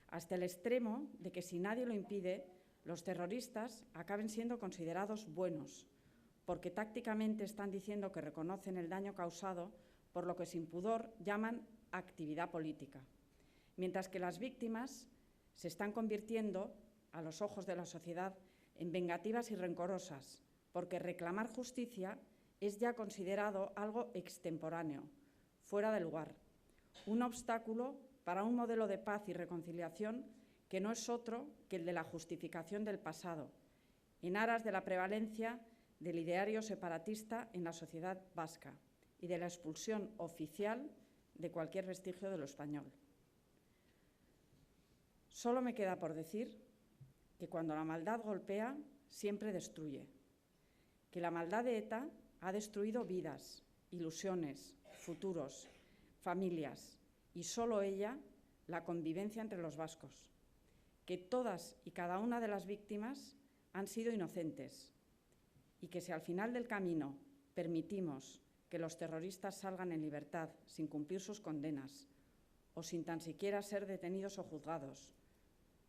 hasta el extremo de que, si nadie lo impide, los terroristas acaben siendo considerados buenos, porque tácticamente están diciendo que reconocen el daño causado por lo que sin pudor llaman actividad política, mientras que las víctimas se están convirtiendo, a los ojos de la sociedad, en vengativas y rencorosas, porque reclamar justicia es ya considerado algo extemporáneo, fuera de lugar, un obstáculo para un modelo de paz y reconciliación que no es otro que el de la justificación del pasado, en aras de la prevalencia del ideario separatista en la sociedad vasca y de la expulsión oficial de cualquier vestigio de lo español. Solo me queda por decir que cuando la maldad golpea, siempre destruye, que la maldad de ETA ha destruido vidas, ilusiones, futuros, familias y solo ella la convivencia entre los vascos, que todas y cada una de las víctimas han sido inocentes y que si al final del camino permitimos que los terroristas salgan en libertad sin cumplir sus condenas o sin tan siquiera ser detenidos o juzgados,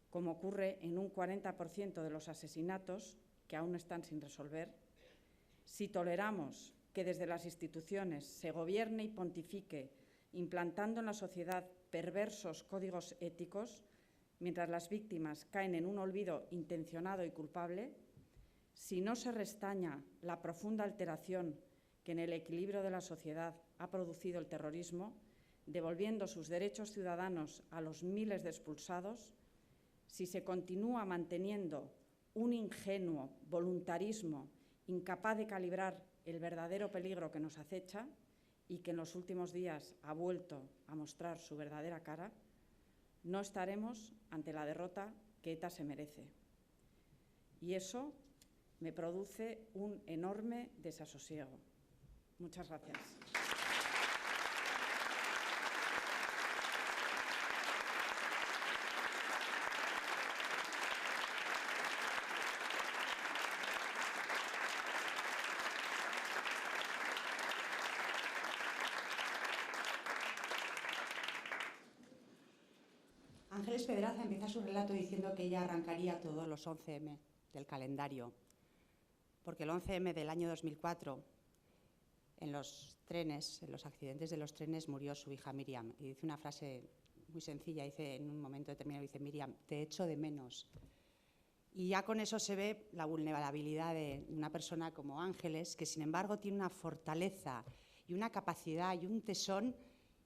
como ocurre en un 40% de los asesinatos que aún están sin resolver, si toleramos que desde las instituciones se gobierne y pontifique implantando en la sociedad perversos códigos éticos, mientras las víctimas caen en un olvido intencionado y culpable, si no se restaña la profunda alteración que en el equilibrio de la sociedad ha producido el terrorismo, devolviendo sus derechos ciudadanos a los miles de expulsados, si se continúa manteniendo un ingenuo voluntarismo incapaz de calibrar el verdadero peligro que nos acecha y que en los últimos días ha vuelto a mostrar su verdadera cara, no estaremos ante la derrota que ETA se merece. Y eso me produce un enorme desasosiego. Muchas gracias. Ángeles Pedraza empieza su relato diciendo que ella arrancaría todos los 11M del calendario, porque el 11M del año 2004, en los trenes, en los accidentes de los trenes, murió su hija Miriam. Y dice una frase muy sencilla, dice en un momento determinado, dice: Miriam, te echo de menos. Y ya con eso se ve la vulnerabilidad de una persona como Ángeles, que sin embargo tiene una fortaleza y una capacidad y un tesón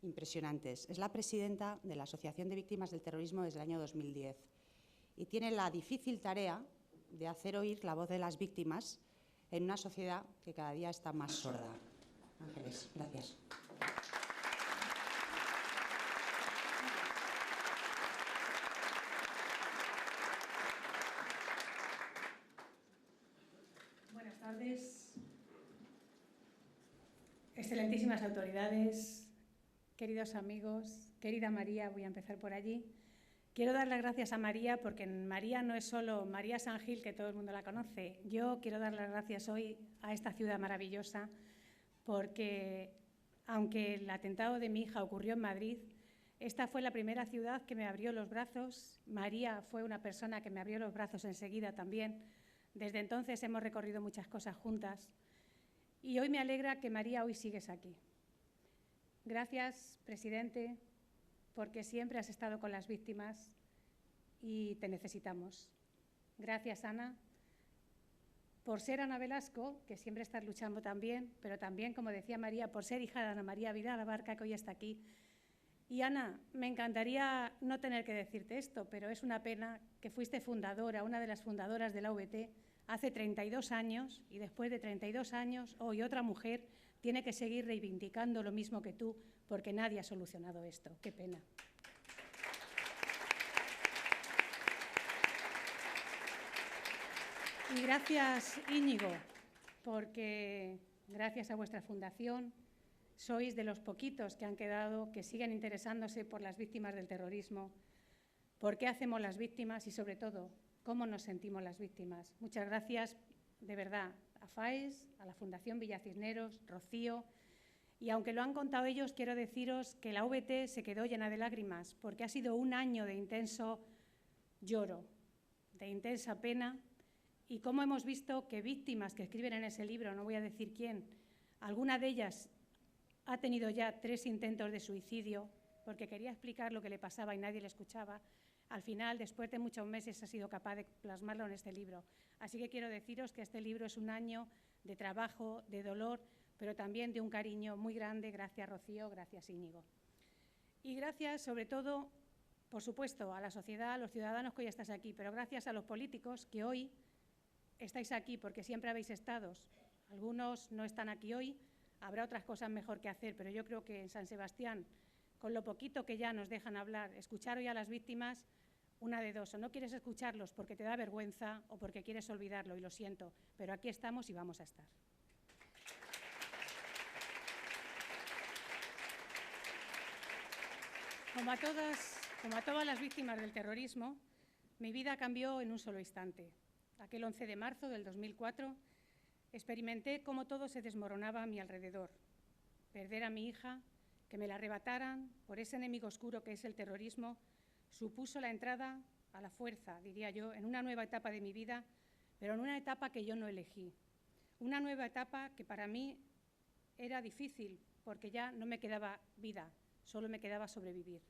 impresionantes. Es la presidenta de la Asociación de Víctimas del Terrorismo desde el año 2010 y tiene la difícil tarea de hacer oír la voz de las víctimas en una sociedad que cada día está más sorda. Ángeles, gracias. Buenas tardes, excelentísimas autoridades, queridos amigos, querida María, voy a empezar por allí. Quiero dar las gracias a María porque María no es solo María San Gil, que todo el mundo la conoce. Yo quiero dar las gracias hoy a esta ciudad maravillosa porque, aunque el atentado de mi hija ocurrió en Madrid, esta fue la primera ciudad que me abrió los brazos. María fue una persona que me abrió los brazos enseguida también. Desde entonces hemos recorrido muchas cosas juntas. Y hoy me alegra que, María, hoy sigues aquí. Gracias, presidente, porque siempre has estado con las víctimas y te necesitamos. Gracias, Ana, por ser Ana Velasco, que siempre estás luchando también, pero también, como decía María, por ser hija de Ana María Vidal Abarca, que hoy está aquí. Y, Ana, me encantaría no tener que decirte esto, pero es una pena que fuiste fundadora, una de las fundadoras de la VT, hace 32 años, y después de 32 años, hoy otra mujer tiene que seguir reivindicando lo mismo que tú, porque nadie ha solucionado esto. Qué pena. Y gracias, Íñigo, porque gracias a vuestra fundación sois de los poquitos que han quedado, que siguen interesándose por las víctimas del terrorismo, por qué hacemos las víctimas y, sobre todo, cómo nos sentimos las víctimas. Muchas gracias, de verdad, a FAES, a la Fundación Villa Cisneros, Rocío. Y aunque lo han contado ellos, quiero deciros que la VT se quedó llena de lágrimas, porque ha sido un año de intenso lloro, de intensa pena, y cómo hemos visto que víctimas que escriben en ese libro, no voy a decir quién, alguna de ellas ha tenido ya 3 intentos de suicidio, porque quería explicar lo que le pasaba y nadie le escuchaba. al final, después de muchos meses, he sido capaz de plasmarlo en este libro. Así que quiero deciros que este libro es un año de trabajo, de dolor, pero también de un cariño muy grande. Gracias, Rocío, gracias, Íñigo. Y gracias, sobre todo, por supuesto, a la sociedad, a los ciudadanos que hoy estáis aquí, pero gracias a los políticos que hoy estáis aquí, porque siempre habéis estado. Algunos no están aquí hoy, habrá otras cosas mejor que hacer, pero yo creo que en San Sebastián, con lo poquito que ya nos dejan hablar, escuchar hoy a las víctimas, una de dos, o no quieres escucharlos porque te da vergüenza o porque quieres olvidarlo, y lo siento, pero aquí estamos y vamos a estar. Como a todas las víctimas del terrorismo, mi vida cambió en un solo instante. Aquel 11 de marzo del 2004, experimenté cómo todo se desmoronaba a mi alrededor. Perder a mi hija, que me la arrebataran por ese enemigo oscuro que es el terrorismo, supuso la entrada a la fuerza, diría yo, en una nueva etapa de mi vida, pero en una etapa que yo no elegí. Una nueva etapa que para mí era difícil, porque ya no me quedaba vida, solo me quedaba sobrevivir.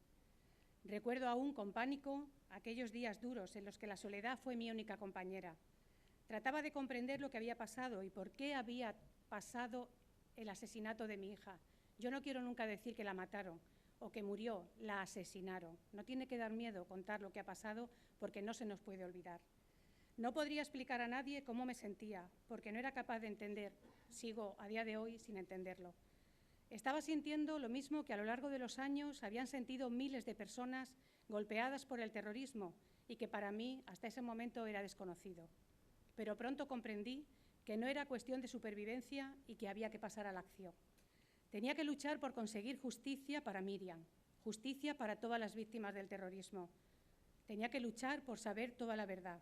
Recuerdo aún con pánico aquellos días duros en los que la soledad fue mi única compañera. Trataba de comprender lo que había pasado y por qué había pasado el asesinato de mi hija. Yo no quiero nunca decir que la mataron o que murió, la asesinaron. No tiene que dar miedo contar lo que ha pasado porque no se nos puede olvidar. No podría explicar a nadie cómo me sentía porque no era capaz de entender. Sigo a día de hoy sin entenderlo. Estaba sintiendo lo mismo que a lo largo de los años habían sentido miles de personas golpeadas por el terrorismo y que para mí hasta ese momento era desconocido. Pero pronto comprendí que no era cuestión de supervivencia y que había que pasar a la acción. Tenía que luchar por conseguir justicia para Míriam, justicia para todas las víctimas del terrorismo. Tenía que luchar por saber toda la verdad.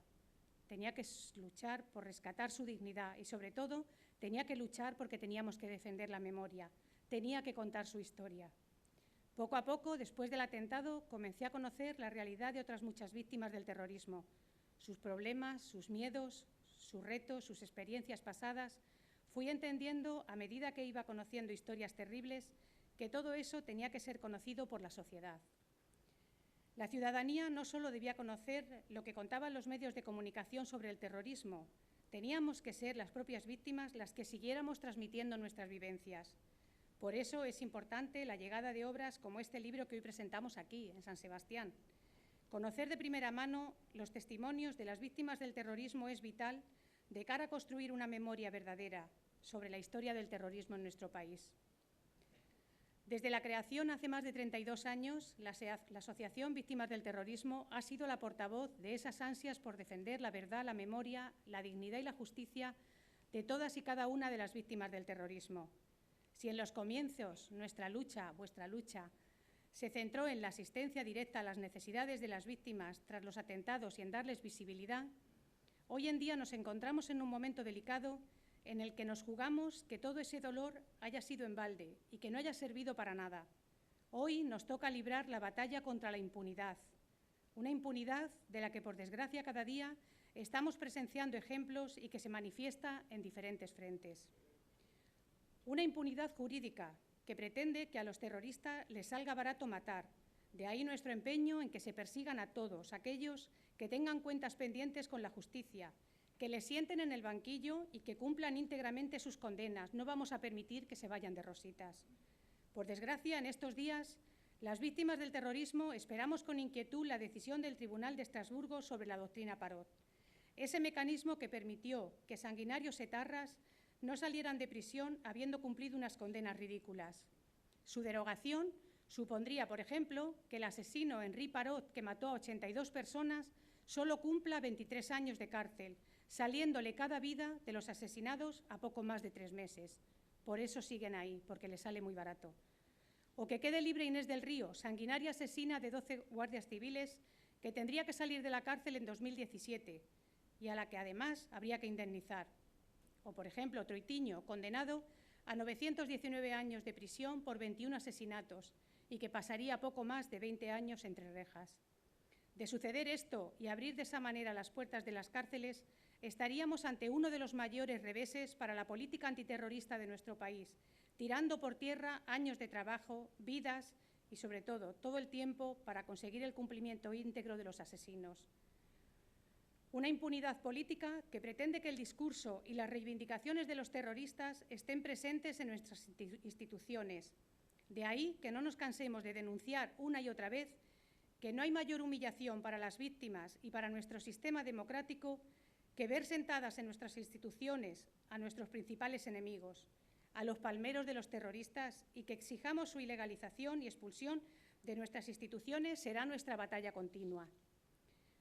Tenía que luchar por rescatar su dignidad y, sobre todo, tenía que luchar porque teníamos que defender la memoria. Tenía que contar su historia. Poco a poco, después del atentado, comencé a conocer la realidad de otras muchas víctimas del terrorismo, sus problemas, sus miedos, sus retos, sus experiencias pasadas. Fui entendiendo, a medida que iba conociendo historias terribles, que todo eso tenía que ser conocido por la sociedad. La ciudadanía no solo debía conocer lo que contaban los medios de comunicación sobre el terrorismo, teníamos que ser las propias víctimas las que siguiéramos transmitiendo nuestras vivencias. Por eso es importante la llegada de obras como este libro que hoy presentamos aquí, en San Sebastián. Conocer de primera mano los testimonios de las víctimas del terrorismo es vital de cara a construir una memoria verdadera sobre la historia del terrorismo en nuestro país. Desde la creación hace más de 32 años, la Asociación Víctimas del Terrorismo ha sido la portavoz de esas ansias por defender la verdad, la memoria, la dignidad y la justicia de todas y cada una de las víctimas del terrorismo. Si en los comienzos nuestra lucha, vuestra lucha, se centró en la asistencia directa a las necesidades de las víctimas tras los atentados y en darles visibilidad, hoy en día nos encontramos en un momento delicado en el que nos jugamos que todo ese dolor haya sido en balde y que no haya servido para nada. Hoy nos toca librar la batalla contra la impunidad, una impunidad de la que, por desgracia, cada día estamos presenciando ejemplos y que se manifiesta en diferentes frentes. Una impunidad jurídica que pretende que a los terroristas les salga barato matar. De ahí nuestro empeño en que se persigan a todos aquellos que tengan cuentas pendientes con la justicia, que les sienten en el banquillo y que cumplan íntegramente sus condenas. No vamos a permitir que se vayan de rositas. Por desgracia, en estos días, las víctimas del terrorismo esperamos con inquietud la decisión del Tribunal de Estrasburgo sobre la doctrina Parot. Ese mecanismo que permitió que sanguinarios etarras no salieran de prisión habiendo cumplido unas condenas ridículas. Su derogación supondría, por ejemplo, que el asesino Henri Parot, que mató a 82 personas, solo cumpla 23 años de cárcel, saliéndole cada vida de los asesinados a poco más de 3 meses. Por eso siguen ahí, porque les sale muy barato. O que quede libre Inés del Río, sanguinaria asesina de 12 guardias civiles que tendría que salir de la cárcel en 2017 y a la que además habría que indemnizar. O, por ejemplo, Troitiño, condenado a 919 años de prisión por 21 asesinatos y que pasaría poco más de 20 años entre rejas. De suceder esto y abrir de esa manera las puertas de las cárceles, estaríamos ante uno de los mayores reveses para la política antiterrorista de nuestro país, tirando por tierra años de trabajo, vidas y, sobre todo el tiempo para conseguir el cumplimiento íntegro de los asesinos. Una impunidad política que pretende que el discurso y las reivindicaciones de los terroristas estén presentes en nuestras instituciones. De ahí que no nos cansemos de denunciar una y otra vez que no hay mayor humillación para las víctimas y para nuestro sistema democrático que ver sentadas en nuestras instituciones a nuestros principales enemigos, a los palmeros de los terroristas, y que exijamos su ilegalización y expulsión de nuestras instituciones será nuestra batalla continua.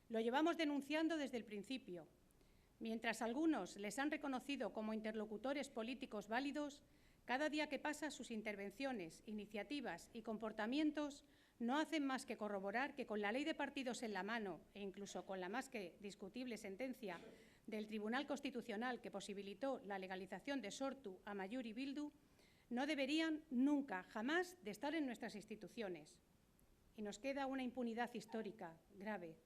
Lo llevamos denunciando desde el principio. Mientras algunos les han reconocido como interlocutores políticos válidos, cada día que pasa sus intervenciones, iniciativas y comportamientos no hacen más que corroborar que con la ley de partidos en la mano e incluso con la más que discutible sentencia del Tribunal Constitucional que posibilitó la legalización de Sortu, Amaiur y Bildu, no deberían nunca, jamás, de estar en nuestras instituciones. Y nos queda una impunidad histórica grave,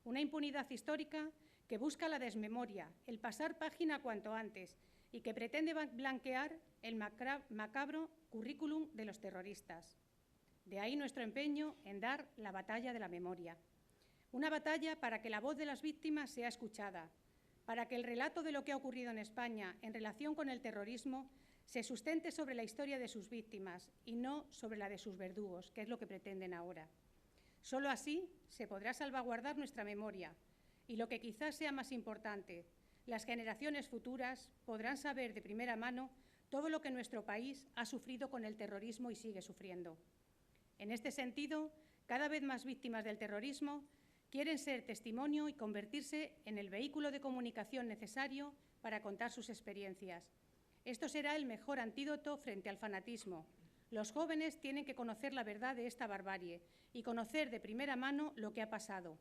una impunidad histórica que busca la desmemoria, el pasar página cuanto antes y que pretende blanquear el macabro currículum de los terroristas. De ahí nuestro empeño en dar la batalla de la memoria. Una batalla para que la voz de las víctimas sea escuchada, para que el relato de lo que ha ocurrido en España en relación con el terrorismo se sustente sobre la historia de sus víctimas y no sobre la de sus verdugos, que es lo que pretenden ahora. Solo así se podrá salvaguardar nuestra memoria y, lo que quizás sea más importante, las generaciones futuras podrán saber de primera mano todo lo que nuestro país ha sufrido con el terrorismo y sigue sufriendo. En este sentido, cada vez más víctimas del terrorismo quieren ser testimonio y convertirse en el vehículo de comunicación necesario para contar sus experiencias. Esto será el mejor antídoto frente al fanatismo. Los jóvenes tienen que conocer la verdad de esta barbarie y conocer de primera mano lo que ha pasado.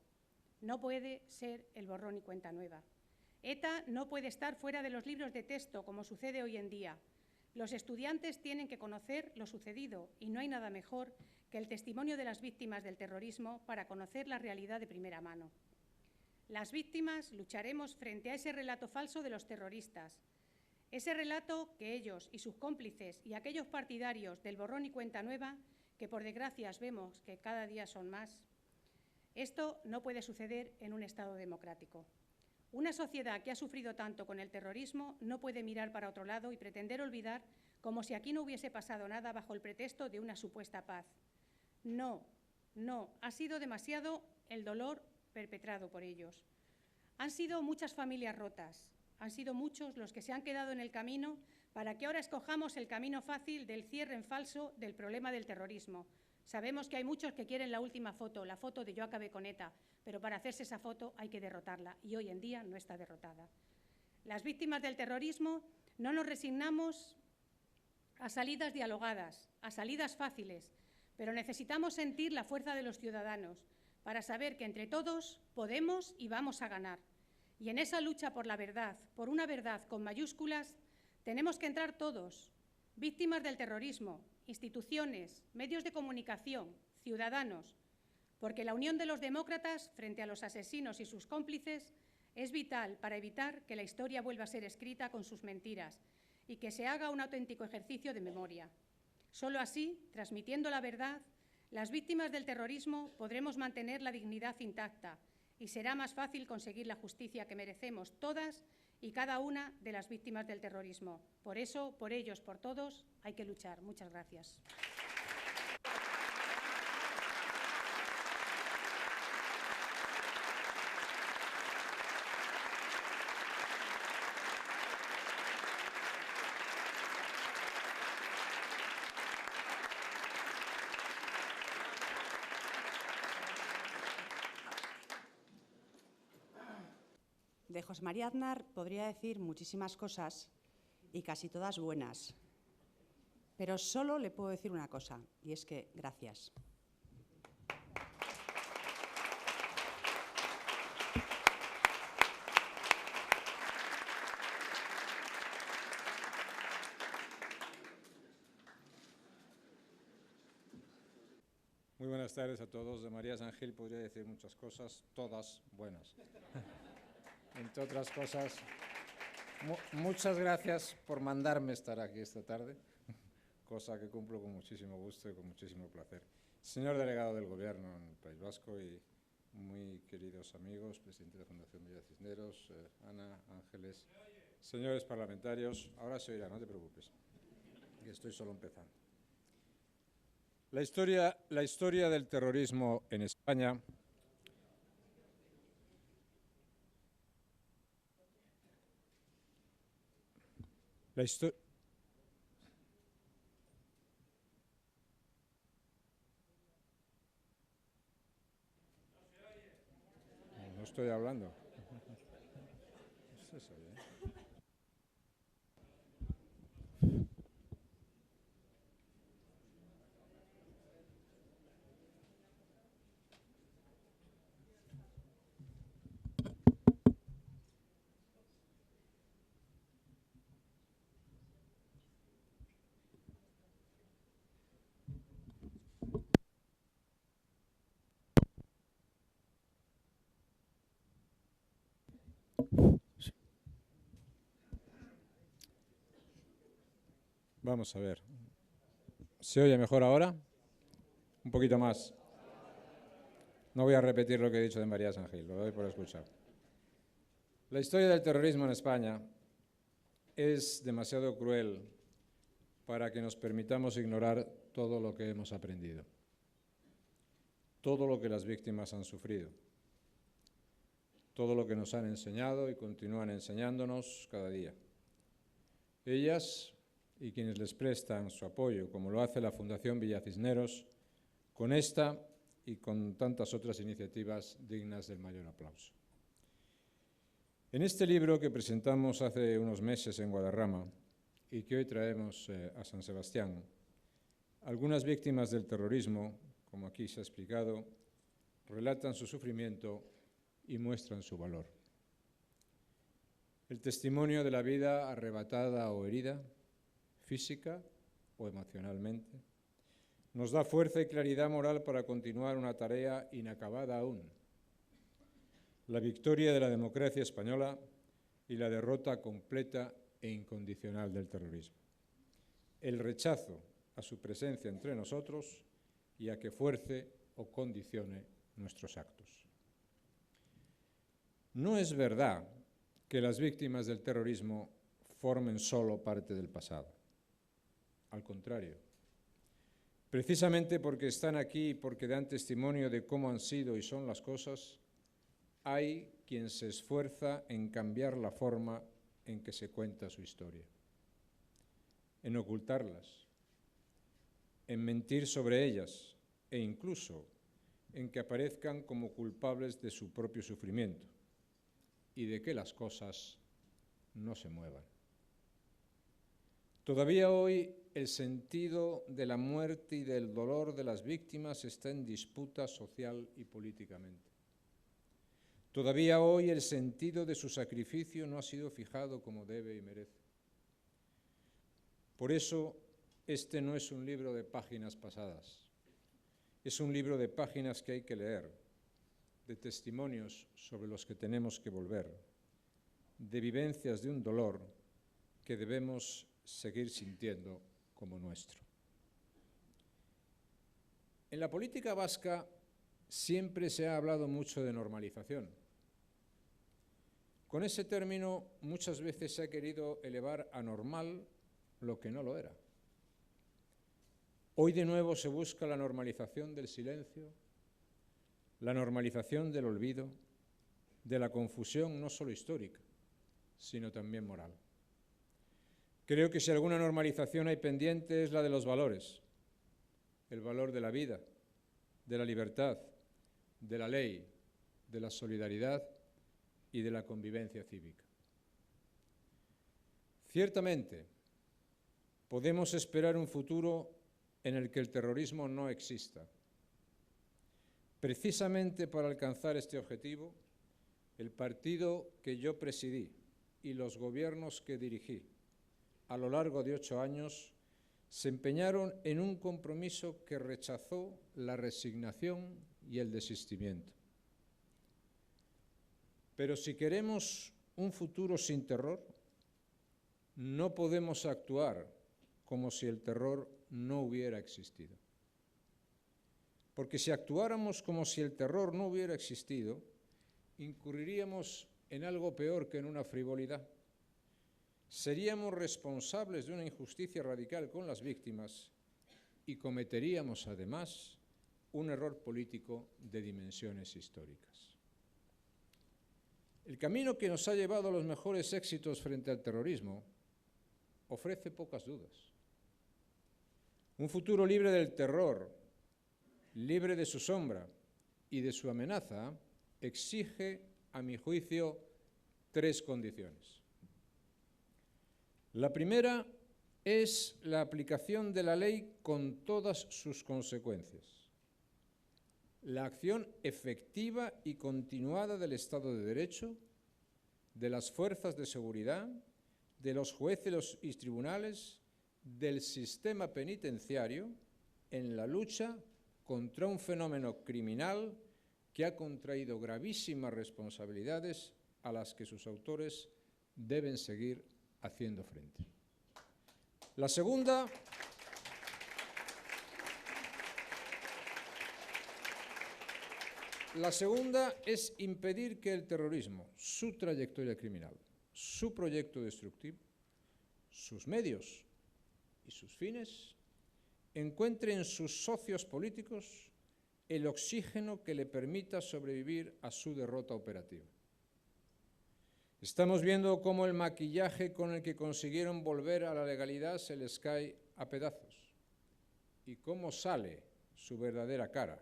No puede ser el borrón y cuenta nueva. ETA no puede estar fuera de los libros de texto, como sucede hoy en día. Los estudiantes tienen que conocer lo sucedido y no hay nada mejor que el testimonio de las víctimas del terrorismo para conocer la realidad de primera mano. Las víctimas lucharemos frente a ese relato falso de los terroristas, ese relato que ellos y sus cómplices y aquellos partidarios del borrón y cuenta nueva, que por desgracia vemos que cada día son más, esto no puede suceder en un Estado democrático. Una sociedad que ha sufrido tanto con el terrorismo no puede mirar para otro lado y pretender olvidar como si aquí no hubiese pasado nada bajo el pretexto de una supuesta paz. No, ha sido demasiado el dolor perpetrado por ellos. Han sido muchas familias rotas, han sido muchos los que se han quedado en el camino para que ahora escojamos el camino fácil del cierre en falso del problema del terrorismo. Sabemos que hay muchos que quieren la última foto, la foto de yo acabé con ETA, pero para hacerse esa foto hay que derrotarla y hoy en día no está derrotada. Las víctimas del terrorismo no nos resignamos a salidas dialogadas, a salidas fáciles, pero necesitamos sentir la fuerza de los ciudadanos para saber que entre todos podemos y vamos a ganar. Y en esa lucha por la verdad, por una verdad con mayúsculas, tenemos que entrar todos, víctimas del terrorismo, instituciones, medios de comunicación, ciudadanos, porque la unión de los demócratas frente a los asesinos y sus cómplices es vital para evitar que la historia vuelva a ser escrita con sus mentiras y que se haga un auténtico ejercicio de memoria. Solo así, transmitiendo la verdad, las víctimas del terrorismo podremos mantener la dignidad intacta y será más fácil conseguir la justicia que merecemos todas y cada una de las víctimas del terrorismo. Por eso, por ellos, por todos, hay que luchar. Muchas gracias. De José María Aznar podría decir muchísimas cosas y casi todas buenas, pero solo le puedo decir una cosa, y es que gracias. Muy buenas tardes a todos. De María San Gil podría decir muchas cosas, todas buenas. Entre otras cosas, muchas gracias por mandarme estar aquí esta tarde, cosa que cumplo con muchísimo gusto y con muchísimo placer. Señor delegado del Gobierno en el País Vasco y muy queridos amigos, presidente de la Fundación Villa Cisneros, Ana, Ángeles, señores parlamentarios, ahora se oirá, no te preocupes, que estoy solo empezando. La historia del terrorismo en España No estoy hablando. No se oye. Vamos a ver. ¿Se oye mejor ahora? Un poquito más. No voy a repetir lo que he dicho de María San Gil, lo doy por escuchar. La historia del terrorismo en España es demasiado cruel para que nos permitamos ignorar todo lo que hemos aprendido, todo lo que las víctimas han sufrido, todo lo que nos han enseñado y continúan enseñándonos cada día. Ellas y quienes les prestan su apoyo, como lo hace la Fundación Villa Cisneros, con esta y con tantas otras iniciativas dignas del mayor aplauso. En este libro que presentamos hace unos meses en Guadarrama y que hoy traemos a San Sebastián, algunas víctimas del terrorismo, como aquí se ha explicado, relatan su sufrimiento y muestran su valor. El testimonio de la vida arrebatada o herida, física o emocionalmente, nos da fuerza y claridad moral para continuar una tarea inacabada aún: la victoria de la democracia española y la derrota completa e incondicional del terrorismo. El rechazo a su presencia entre nosotros y a que fuerce o condicione nuestros actos. No es verdad que las víctimas del terrorismo formen solo parte del pasado. Al contrario, precisamente porque están aquí y porque dan testimonio de cómo han sido y son las cosas, hay quien se esfuerza en cambiar la forma en que se cuenta su historia, en ocultarlas, en mentir sobre ellas e incluso en que aparezcan como culpables de su propio sufrimiento y de que las cosas no se muevan. Todavía hoy el sentido de la muerte y del dolor de las víctimas está en disputa social y políticamente. Todavía hoy el sentido de su sacrificio no ha sido fijado como debe y merece. Por eso, este no es un libro de páginas pasadas, es un libro de páginas que hay que leer, de testimonios sobre los que tenemos que volver, de vivencias de un dolor que debemos seguir sintiendo como nuestro. En la política vasca siempre se ha hablado mucho de normalización. Con ese término muchas veces se ha querido elevar a normal lo que no lo era. Hoy de nuevo se busca la normalización del silencio, la normalización del olvido, de la confusión no solo histórica, sino también moral. Creo que si alguna normalización hay pendiente es la de los valores, el valor de la vida, de la libertad, de la ley, de la solidaridad y de la convivencia cívica. Ciertamente, podemos esperar un futuro en el que el terrorismo no exista. Precisamente para alcanzar este objetivo, el partido que yo presidí y los gobiernos que dirigí a lo largo de 8 años se empeñaron en un compromiso que rechazó la resignación y el desistimiento. Pero si queremos un futuro sin terror, no podemos actuar como si el terror no hubiera existido. porque si actuáramos como si el terror no hubiera existido, incurriríamos en algo peor que en una frivolidad. Seríamos responsables de una injusticia radical con las víctimas y cometeríamos, además, un error político de dimensiones históricas. El camino que nos ha llevado a los mejores éxitos frente al terrorismo ofrece pocas dudas. Un futuro libre del terror, libre de su sombra y de su amenaza, exige, a mi juicio, 3 condiciones. La primera es la aplicación de la ley con todas sus consecuencias. La acción efectiva y continuada del Estado de Derecho, de las fuerzas de seguridad, de los jueces y tribunales, del sistema penitenciario en la lucha contra un fenómeno criminal que ha contraído gravísimas responsabilidades a las que sus autores deben seguir haciendo frente. La segunda es impedir que el terrorismo, su trayectoria criminal, su proyecto destructivo, sus medios y sus fines encuentre en sus socios políticos el oxígeno que le permita sobrevivir a su derrota operativa. Estamos viendo cómo el maquillaje con el que consiguieron volver a la legalidad se les cae a pedazos y cómo sale su verdadera cara,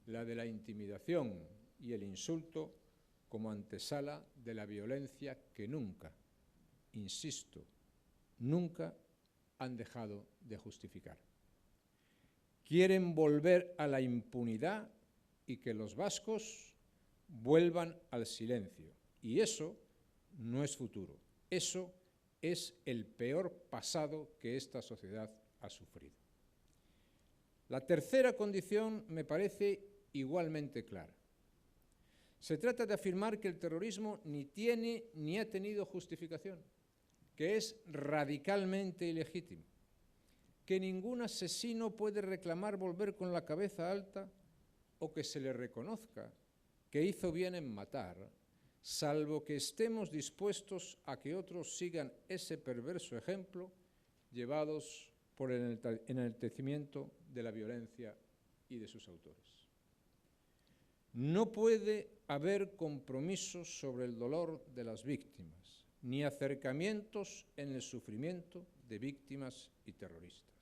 la de la intimidación y el insulto como antesala de la violencia que nunca, insisto, nunca han dejado de justificar. Quieren volver a la impunidad y que los vascos vuelvan al silencio. Y eso no es futuro, eso es el peor pasado que esta sociedad ha sufrido. La tercera condición me parece igualmente clara. Se trata de afirmar que el terrorismo ni tiene ni ha tenido justificación, que es radicalmente ilegítimo, que ningún asesino puede reclamar volver con la cabeza alta o que se le reconozca que hizo bien en matar, salvo que estemos dispuestos a que otros sigan ese perverso ejemplo llevados por el enaltecimiento de la violencia y de sus autores. No puede haber compromisos sobre el dolor de las víctimas, ni acercamientos en el sufrimiento de víctimas y terroristas.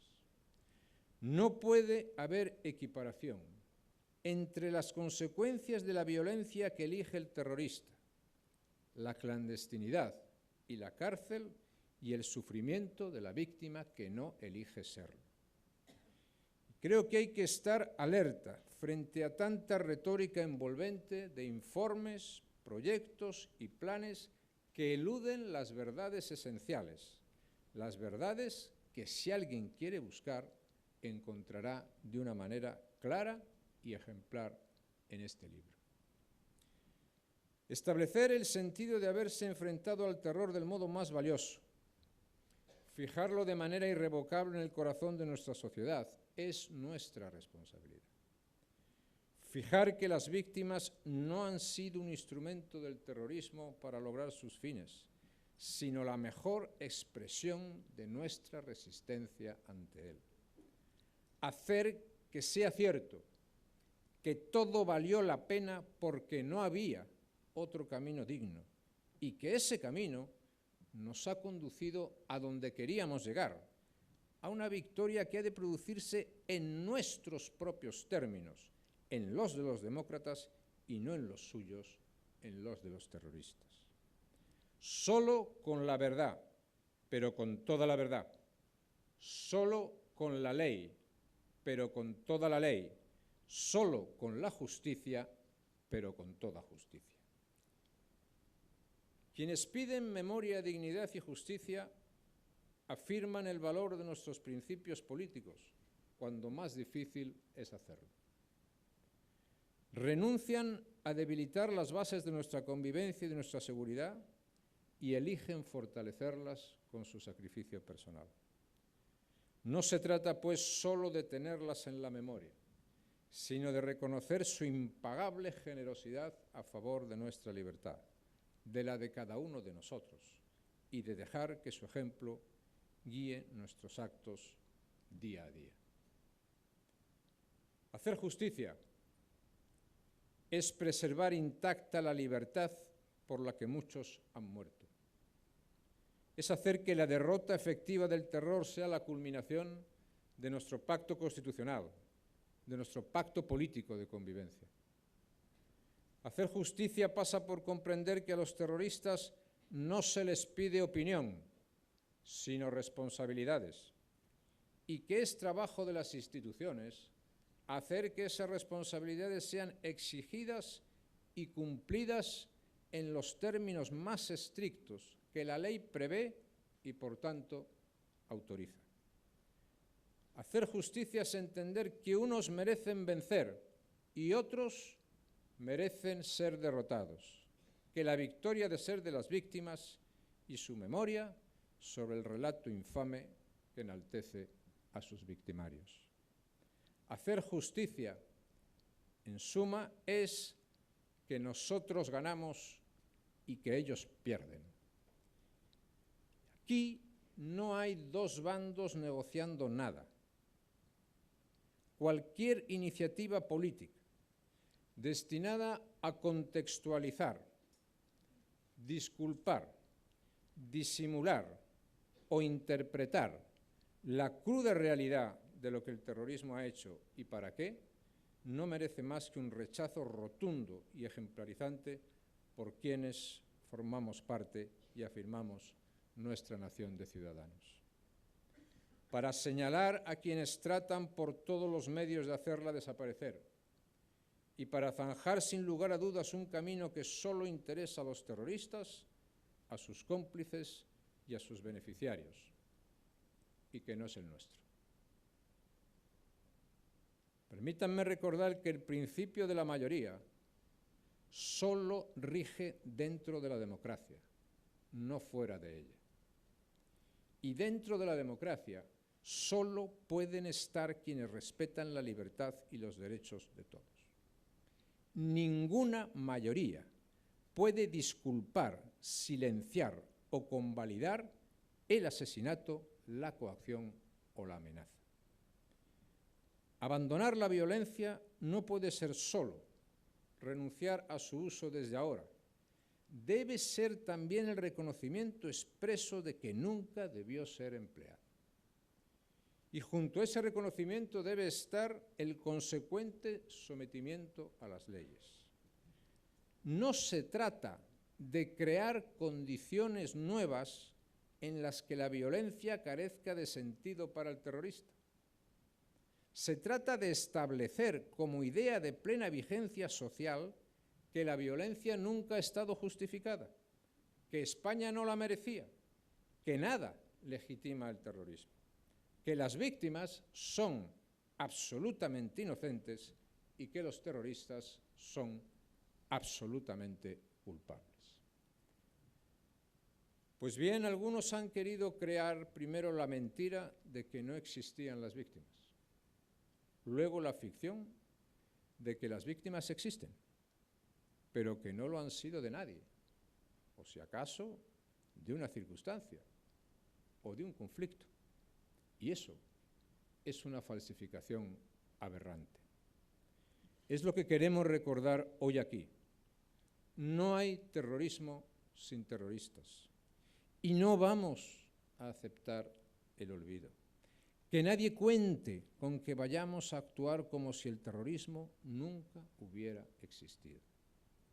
No puede haber equiparación entre las consecuencias de la violencia que elige el terrorista, la clandestinidad y la cárcel, y el sufrimiento de la víctima que no elige serlo. Creo que hay que estar alerta frente a tanta retórica envolvente de informes, proyectos y planes que eluden las verdades esenciales, las verdades que si alguien quiere buscar, encontrará de una manera clara y ejemplar en este libro. Establecer el sentido de haberse enfrentado al terror del modo más valioso, fijarlo de manera irrevocable en el corazón de nuestra sociedad, es nuestra responsabilidad. Fijar que las víctimas no han sido un instrumento del terrorismo para lograr sus fines, sino la mejor expresión de nuestra resistencia ante él. Hacer que sea cierto que todo valió la pena porque no había otro camino digno y que ese camino nos ha conducido a donde queríamos llegar, a una victoria que ha de producirse en nuestros propios términos, en los de los demócratas y no en los suyos, en los de los terroristas. Solo con la verdad, pero con toda la verdad. Solo con la ley, pero con toda la ley. Solo con la justicia, pero con toda justicia. Quienes piden memoria, dignidad y justicia afirman el valor de nuestros principios políticos, cuando más difícil es hacerlo. Renuncian a debilitar las bases de nuestra convivencia y de nuestra seguridad y eligen fortalecerlas con su sacrificio personal. No se trata, pues, solo de tenerlas en la memoria, sino de reconocer su impagable generosidad a favor de nuestra libertad, de la de cada uno de nosotros, y de dejar que su ejemplo guíe nuestros actos día a día. Hacer justicia es preservar intacta la libertad por la que muchos han muerto. Es hacer que la derrota efectiva del terror sea la culminación de nuestro pacto constitucional, de nuestro pacto político de convivencia. Hacer justicia pasa por comprender que a los terroristas no se les pide opinión, sino responsabilidades, y que es trabajo de las instituciones hacer que esas responsabilidades sean exigidas y cumplidas en los términos más estrictos que la ley prevé y, por tanto, autoriza. Hacer justicia es entender que unos merecen vencer y otros merecen ser derrotados, que la victoria ha de ser de las víctimas y su memoria sobre el relato infame que enaltece a sus victimarios. Hacer justicia, en suma, es que nosotros ganamos y que ellos pierden. Aquí no hay dos bandos negociando nada. Cualquier iniciativa política destinada a contextualizar, disculpar, disimular o interpretar la cruda realidad de lo que el terrorismo ha hecho y para qué, no merece más que un rechazo rotundo y ejemplarizante por quienes formamos parte y afirmamos nuestra nación de ciudadanos. Para señalar a quienes tratan por todos los medios de hacerla desaparecer y para zanjar sin lugar a dudas un camino que solo interesa a los terroristas, a sus cómplices y a sus beneficiarios, y que no es el nuestro. Permítanme recordar que el principio de la mayoría solo rige dentro de la democracia, no fuera de ella. Y dentro de la democracia solo pueden estar quienes respetan la libertad y los derechos de todos. Ninguna mayoría puede disculpar, silenciar o convalidar el asesinato, la coacción o la amenaza. Abandonar la violencia no puede ser solo renunciar a su uso desde ahora. Debe ser también el reconocimiento expreso de que nunca debió ser empleado. Y junto a ese reconocimiento debe estar el consecuente sometimiento a las leyes. No se trata de crear condiciones nuevas en las que la violencia carezca de sentido para el terrorista. Se trata de establecer como idea de plena vigencia social que la violencia nunca ha estado justificada, que España no la merecía, que nada legitima el terrorismo, que las víctimas son absolutamente inocentes y que los terroristas son absolutamente culpables. Pues bien, algunos han querido crear primero la mentira de que no existían las víctimas, luego la ficción de que las víctimas existen, pero que no lo han sido de nadie, o si acaso de una circunstancia o de un conflicto. Y eso es una falsificación aberrante. Es lo que queremos recordar hoy aquí. No hay terrorismo sin terroristas y no vamos a aceptar el olvido. Que nadie cuente con que vayamos a actuar como si el terrorismo nunca hubiera existido,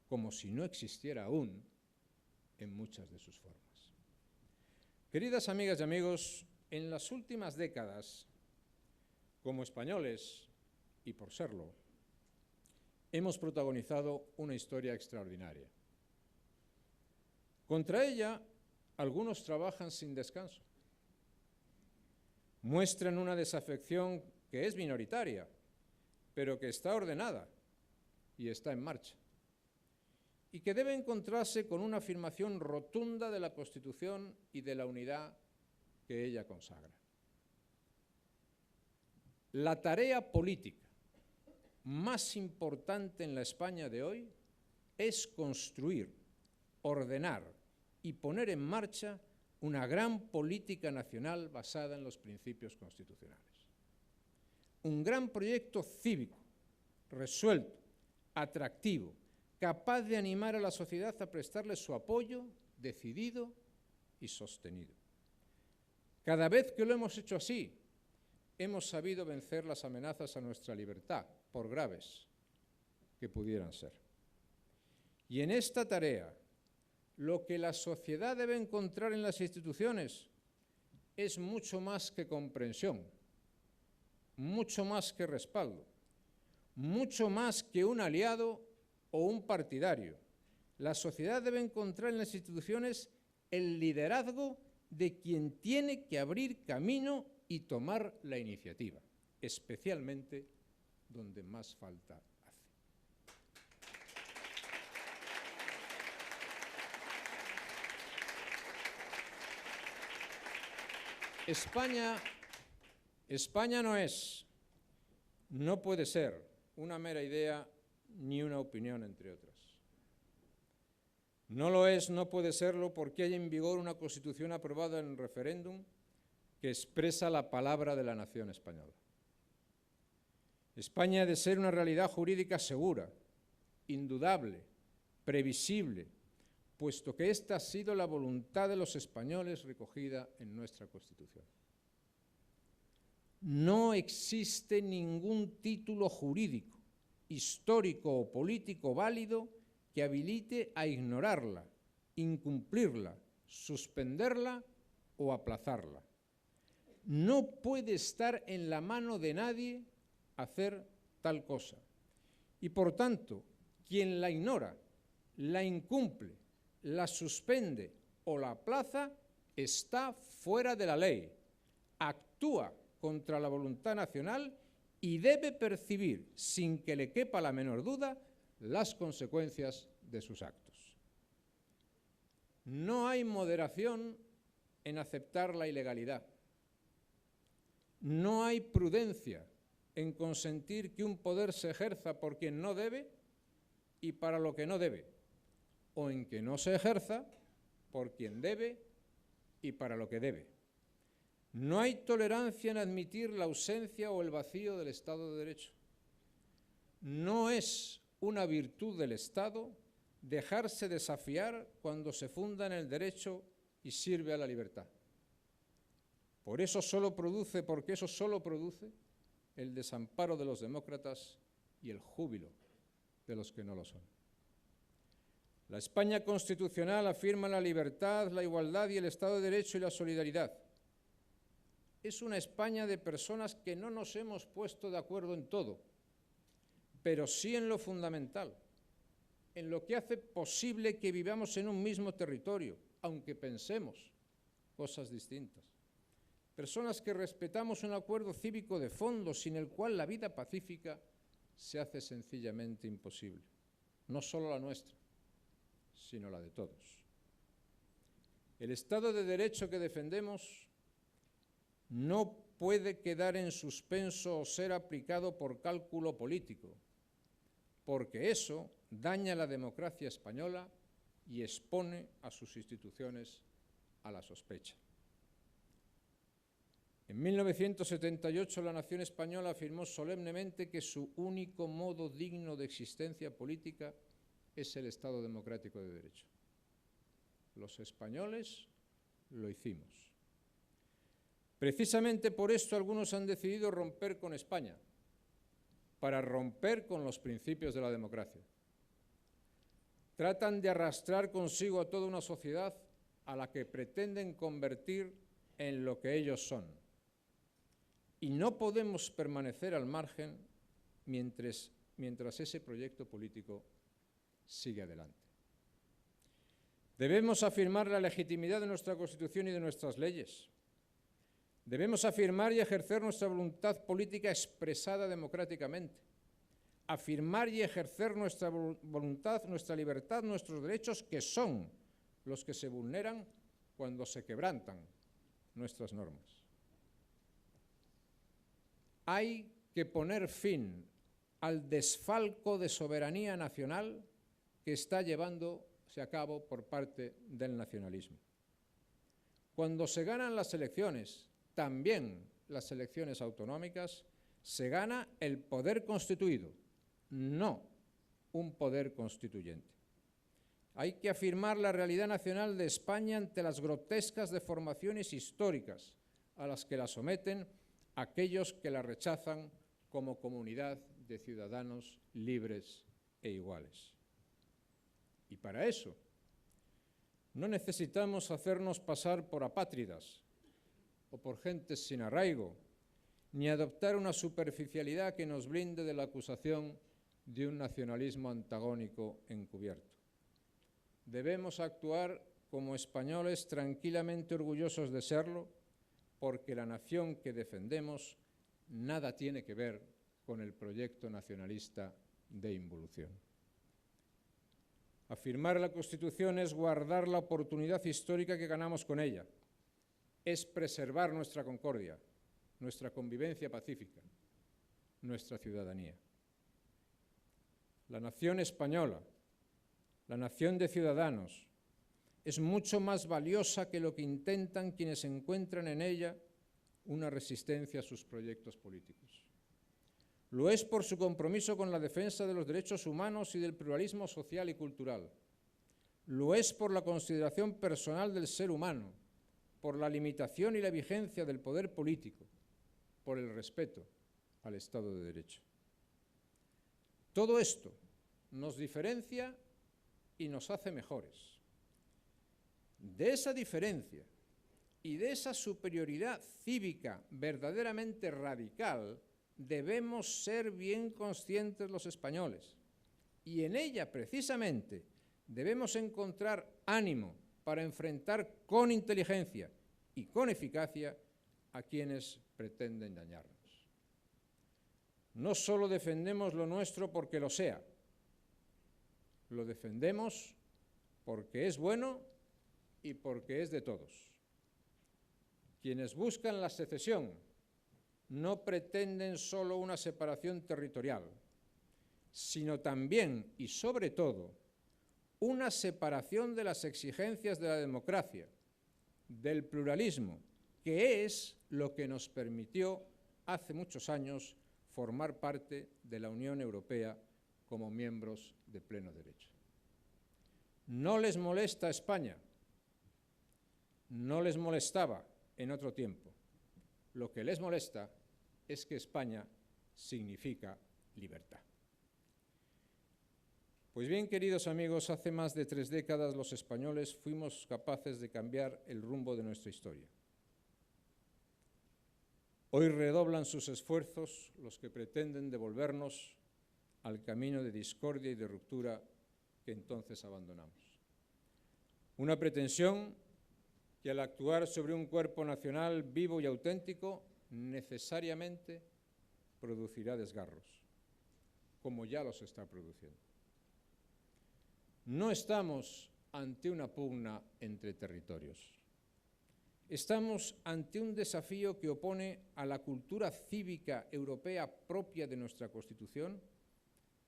como si no existiera aún en muchas de sus formas. Queridas amigas y amigos, en las últimas décadas, como españoles, y por serlo, hemos protagonizado una historia extraordinaria. Contra ella, algunos trabajan sin descanso. Muestran una desafección que es minoritaria, pero que está ordenada y está en marcha, y que debe encontrarse con una afirmación rotunda de la Constitución y de la unidad que ella consagra. La tarea política más importante en la España de hoy es construir, ordenar y poner en marcha una gran política nacional basada en los principios constitucionales. Un gran proyecto cívico, resuelto, atractivo, capaz de animar a la sociedad a prestarle su apoyo decidido y sostenido. Cada vez que lo hemos hecho así, hemos sabido vencer las amenazas a nuestra libertad, por graves que pudieran ser. Y en esta tarea, lo que la sociedad debe encontrar en las instituciones es mucho más que comprensión, mucho más que respaldo, mucho más que un aliado o un partidario. La sociedad debe encontrar en las instituciones el liderazgo de quien tiene que abrir camino y tomar la iniciativa, especialmente donde más falta hace. España no es, no puede ser una mera idea ni una opinión, entre otras. No lo es, no puede serlo, porque hay en vigor una Constitución aprobada en referéndum que expresa la palabra de la nación española. España ha de ser una realidad jurídica segura, indudable, previsible, puesto que esta ha sido la voluntad de los españoles recogida en nuestra Constitución. No existe ningún título jurídico, histórico o político válido que habilite a ignorarla, incumplirla, suspenderla o aplazarla. No puede estar en la mano de nadie hacer tal cosa. Y por tanto, quien la ignora, la incumple, la suspende o la aplaza, está fuera de la ley, actúa contra la voluntad nacional y debe percibir, sin que le quepa la menor duda, las consecuencias de sus actos. No hay moderación en aceptar la ilegalidad. No hay prudencia en consentir que un poder se ejerza por quien no debe y para lo que no debe, o en que no se ejerza por quien debe y para lo que debe. No hay tolerancia en admitir la ausencia o el vacío del Estado de Derecho. No es una virtud del Estado dejarse desafiar cuando se funda en el derecho y sirve a la libertad. Porque eso solo produce el desamparo de los demócratas y el júbilo de los que no lo son. La España constitucional afirma la libertad, la igualdad y el Estado de Derecho y la solidaridad. Es una España de personas que no nos hemos puesto de acuerdo en todo, pero sí en lo fundamental, en lo que hace posible que vivamos en un mismo territorio, aunque pensemos cosas distintas. Personas que respetamos un acuerdo cívico de fondo, sin el cual la vida pacífica se hace sencillamente imposible. No solo la nuestra, sino la de todos. El Estado de Derecho que defendemos no puede quedar en suspenso o ser aplicado por cálculo político, porque eso daña la democracia española y expone a sus instituciones a la sospecha. En 1978 la nación española afirmó solemnemente que su único modo digno de existencia política es el Estado democrático de Derecho. Los españoles lo hicimos. Precisamente por esto algunos han decidido romper con España, para romper con los principios de la democracia. Tratan de arrastrar consigo a toda una sociedad a la que pretenden convertir en lo que ellos son. Y no podemos permanecer al margen mientras ese proyecto político sigue adelante. Debemos afirmar la legitimidad de nuestra Constitución y de nuestras leyes. Debemos afirmar y ejercer nuestra voluntad política expresada democráticamente. Afirmar y ejercer nuestra voluntad, nuestra libertad, nuestros derechos, que son los que se vulneran cuando se quebrantan nuestras normas. Hay que poner fin al desfalco de soberanía nacional que está llevándose a cabo por parte del nacionalismo. Cuando se ganan las elecciones, también las elecciones autonómicas, se gana el poder constituido, no un poder constituyente. Hay que afirmar la realidad nacional de España ante las grotescas deformaciones históricas a las que la someten aquellos que la rechazan como comunidad de ciudadanos libres e iguales. Y para eso no necesitamos hacernos pasar por apátridas o por gentes sin arraigo, ni adoptar una superficialidad que nos blinde de la acusación de un nacionalismo antagónico encubierto. Debemos actuar como españoles tranquilamente orgullosos de serlo, porque la nación que defendemos nada tiene que ver con el proyecto nacionalista de involución. Afirmar la Constitución es guardar la oportunidad histórica que ganamos con ella, es preservar nuestra concordia, nuestra convivencia pacífica, nuestra ciudadanía. La nación española, la nación de ciudadanos, es mucho más valiosa que lo que intentan quienes encuentran en ella una resistencia a sus proyectos políticos. Lo es por su compromiso con la defensa de los derechos humanos y del pluralismo social y cultural. Lo es por la consideración personal del ser humano, por la limitación y la vigencia del poder político, por el respeto al Estado de Derecho. Todo esto nos diferencia y nos hace mejores. De esa diferencia y de esa superioridad cívica verdaderamente radical debemos ser bien conscientes los españoles, y en ella precisamente debemos encontrar ánimo para enfrentar con inteligencia y con eficacia a quienes pretenden dañarnos. No solo defendemos lo nuestro porque lo sea, lo defendemos porque es bueno y porque es de todos. Quienes buscan la secesión no pretenden solo una separación territorial, sino también y sobre todo una separación de las exigencias de la democracia, del pluralismo, que es lo que nos permitió hace muchos años formar parte de la Unión Europea como miembros de pleno derecho. No les molesta España, no les molestaba en otro tiempo. Lo que les molesta es que España significa libertad. Pues bien, queridos amigos, hace más de 3 décadas los españoles fuimos capaces de cambiar el rumbo de nuestra historia. Hoy redoblan sus esfuerzos los que pretenden devolvernos al camino de discordia y de ruptura que entonces abandonamos. Una pretensión que al actuar sobre un cuerpo nacional vivo y auténtico necesariamente producirá desgarros, como ya los está produciendo. No estamos ante una pugna entre territorios. Estamos ante un desafío que opone a la cultura cívica europea propia de nuestra Constitución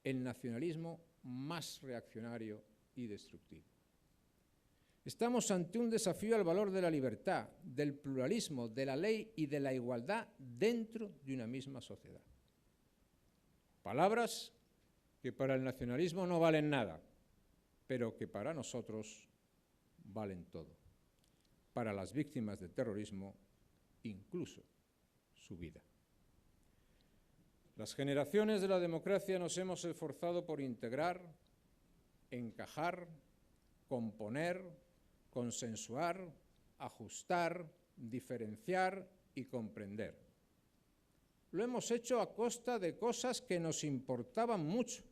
el nacionalismo más reaccionario y destructivo. Estamos ante un desafío al valor de la libertad, del pluralismo, de la ley y de la igualdad dentro de una misma sociedad. Palabras que para el nacionalismo no valen nada, pero que para nosotros valen todo. Para las víctimas del terrorismo, incluso su vida. Las generaciones de la democracia nos hemos esforzado por integrar, encajar, componer, consensuar, ajustar, diferenciar y comprender. Lo hemos hecho a costa de cosas que nos importaban mucho,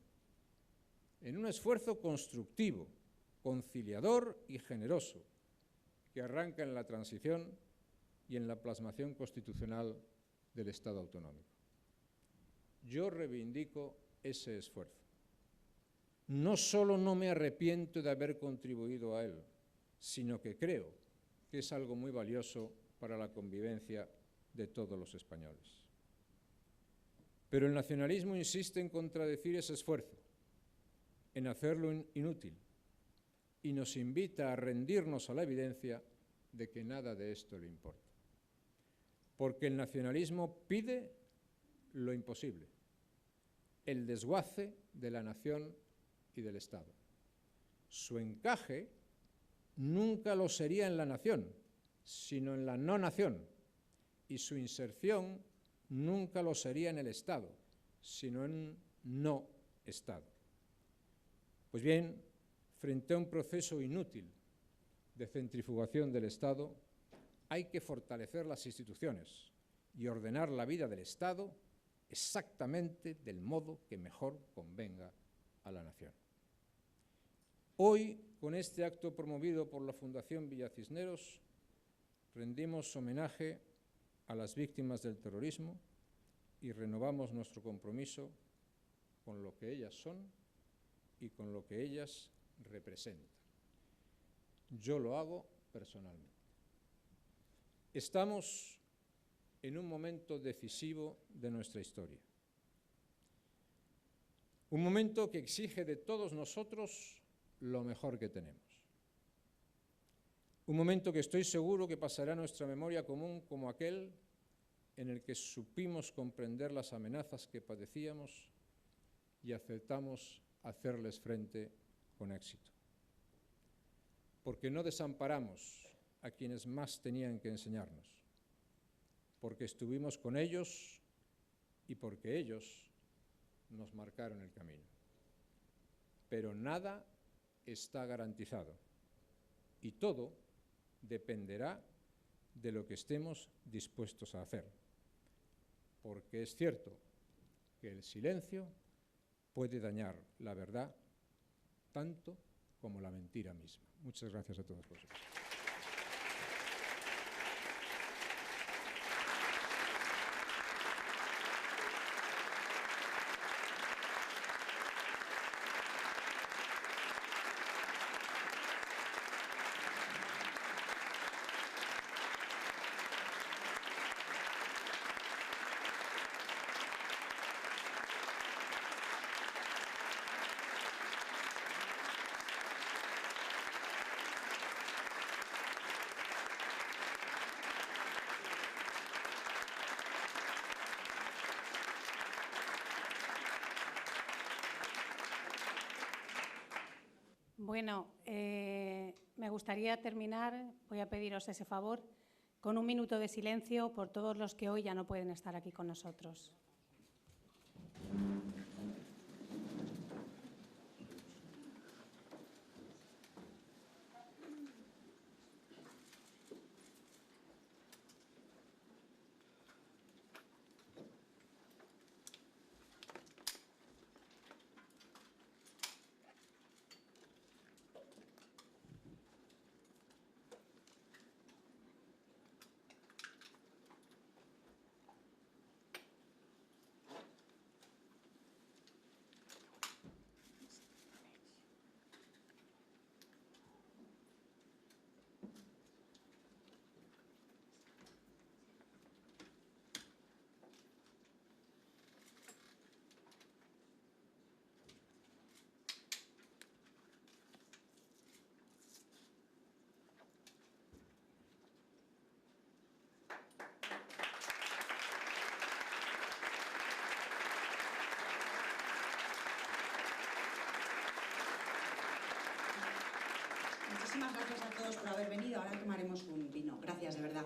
en un esfuerzo constructivo, conciliador y generoso, que arranca en la transición y en la plasmación constitucional del Estado autonómico. Yo reivindico ese esfuerzo. No solo no me arrepiento de haber contribuido a él, sino que creo que es algo muy valioso para la convivencia de todos los españoles. Pero el nacionalismo insiste en contradecir ese esfuerzo, en hacerlo inútil, y nos invita a rendirnos a la evidencia de que nada de esto le importa. Porque el nacionalismo pide lo imposible, el desguace de la nación y del Estado. Su encaje nunca lo sería en la nación, sino en la no nación, y su inserción nunca lo sería en el Estado, sino en un no Estado. Pues bien, frente a un proceso inútil de centrifugación del Estado, hay que fortalecer las instituciones y ordenar la vida del Estado exactamente del modo que mejor convenga a la nación. Hoy, con este acto promovido por la Fundación Villa Cisneros, rendimos homenaje a las víctimas del terrorismo y renovamos nuestro compromiso con lo que ellas son y con lo que ellas representan. Yo lo hago personalmente. Estamos en un momento decisivo de nuestra historia. Un momento que exige de todos nosotros lo mejor que tenemos. Un momento que estoy seguro que pasará a nuestra memoria común como aquel en el que supimos comprender las amenazas que padecíamos y aceptamos hacerles frente con éxito. Porque no desamparamos a quienes más tenían que enseñarnos, porque estuvimos con ellos y porque ellos nos marcaron el camino. Pero nada está garantizado y todo dependerá de lo que estemos dispuestos a hacer, porque es cierto que el silencio puede dañar la verdad tanto como la mentira misma. Muchas gracias a todos vosotros. Bueno, me gustaría terminar, voy a pediros ese favor, con un minuto de silencio por todos los que hoy ya no pueden estar aquí con nosotros. Muchísimas gracias a todos por haber venido. Ahora tomaremos un vino. Gracias, de verdad.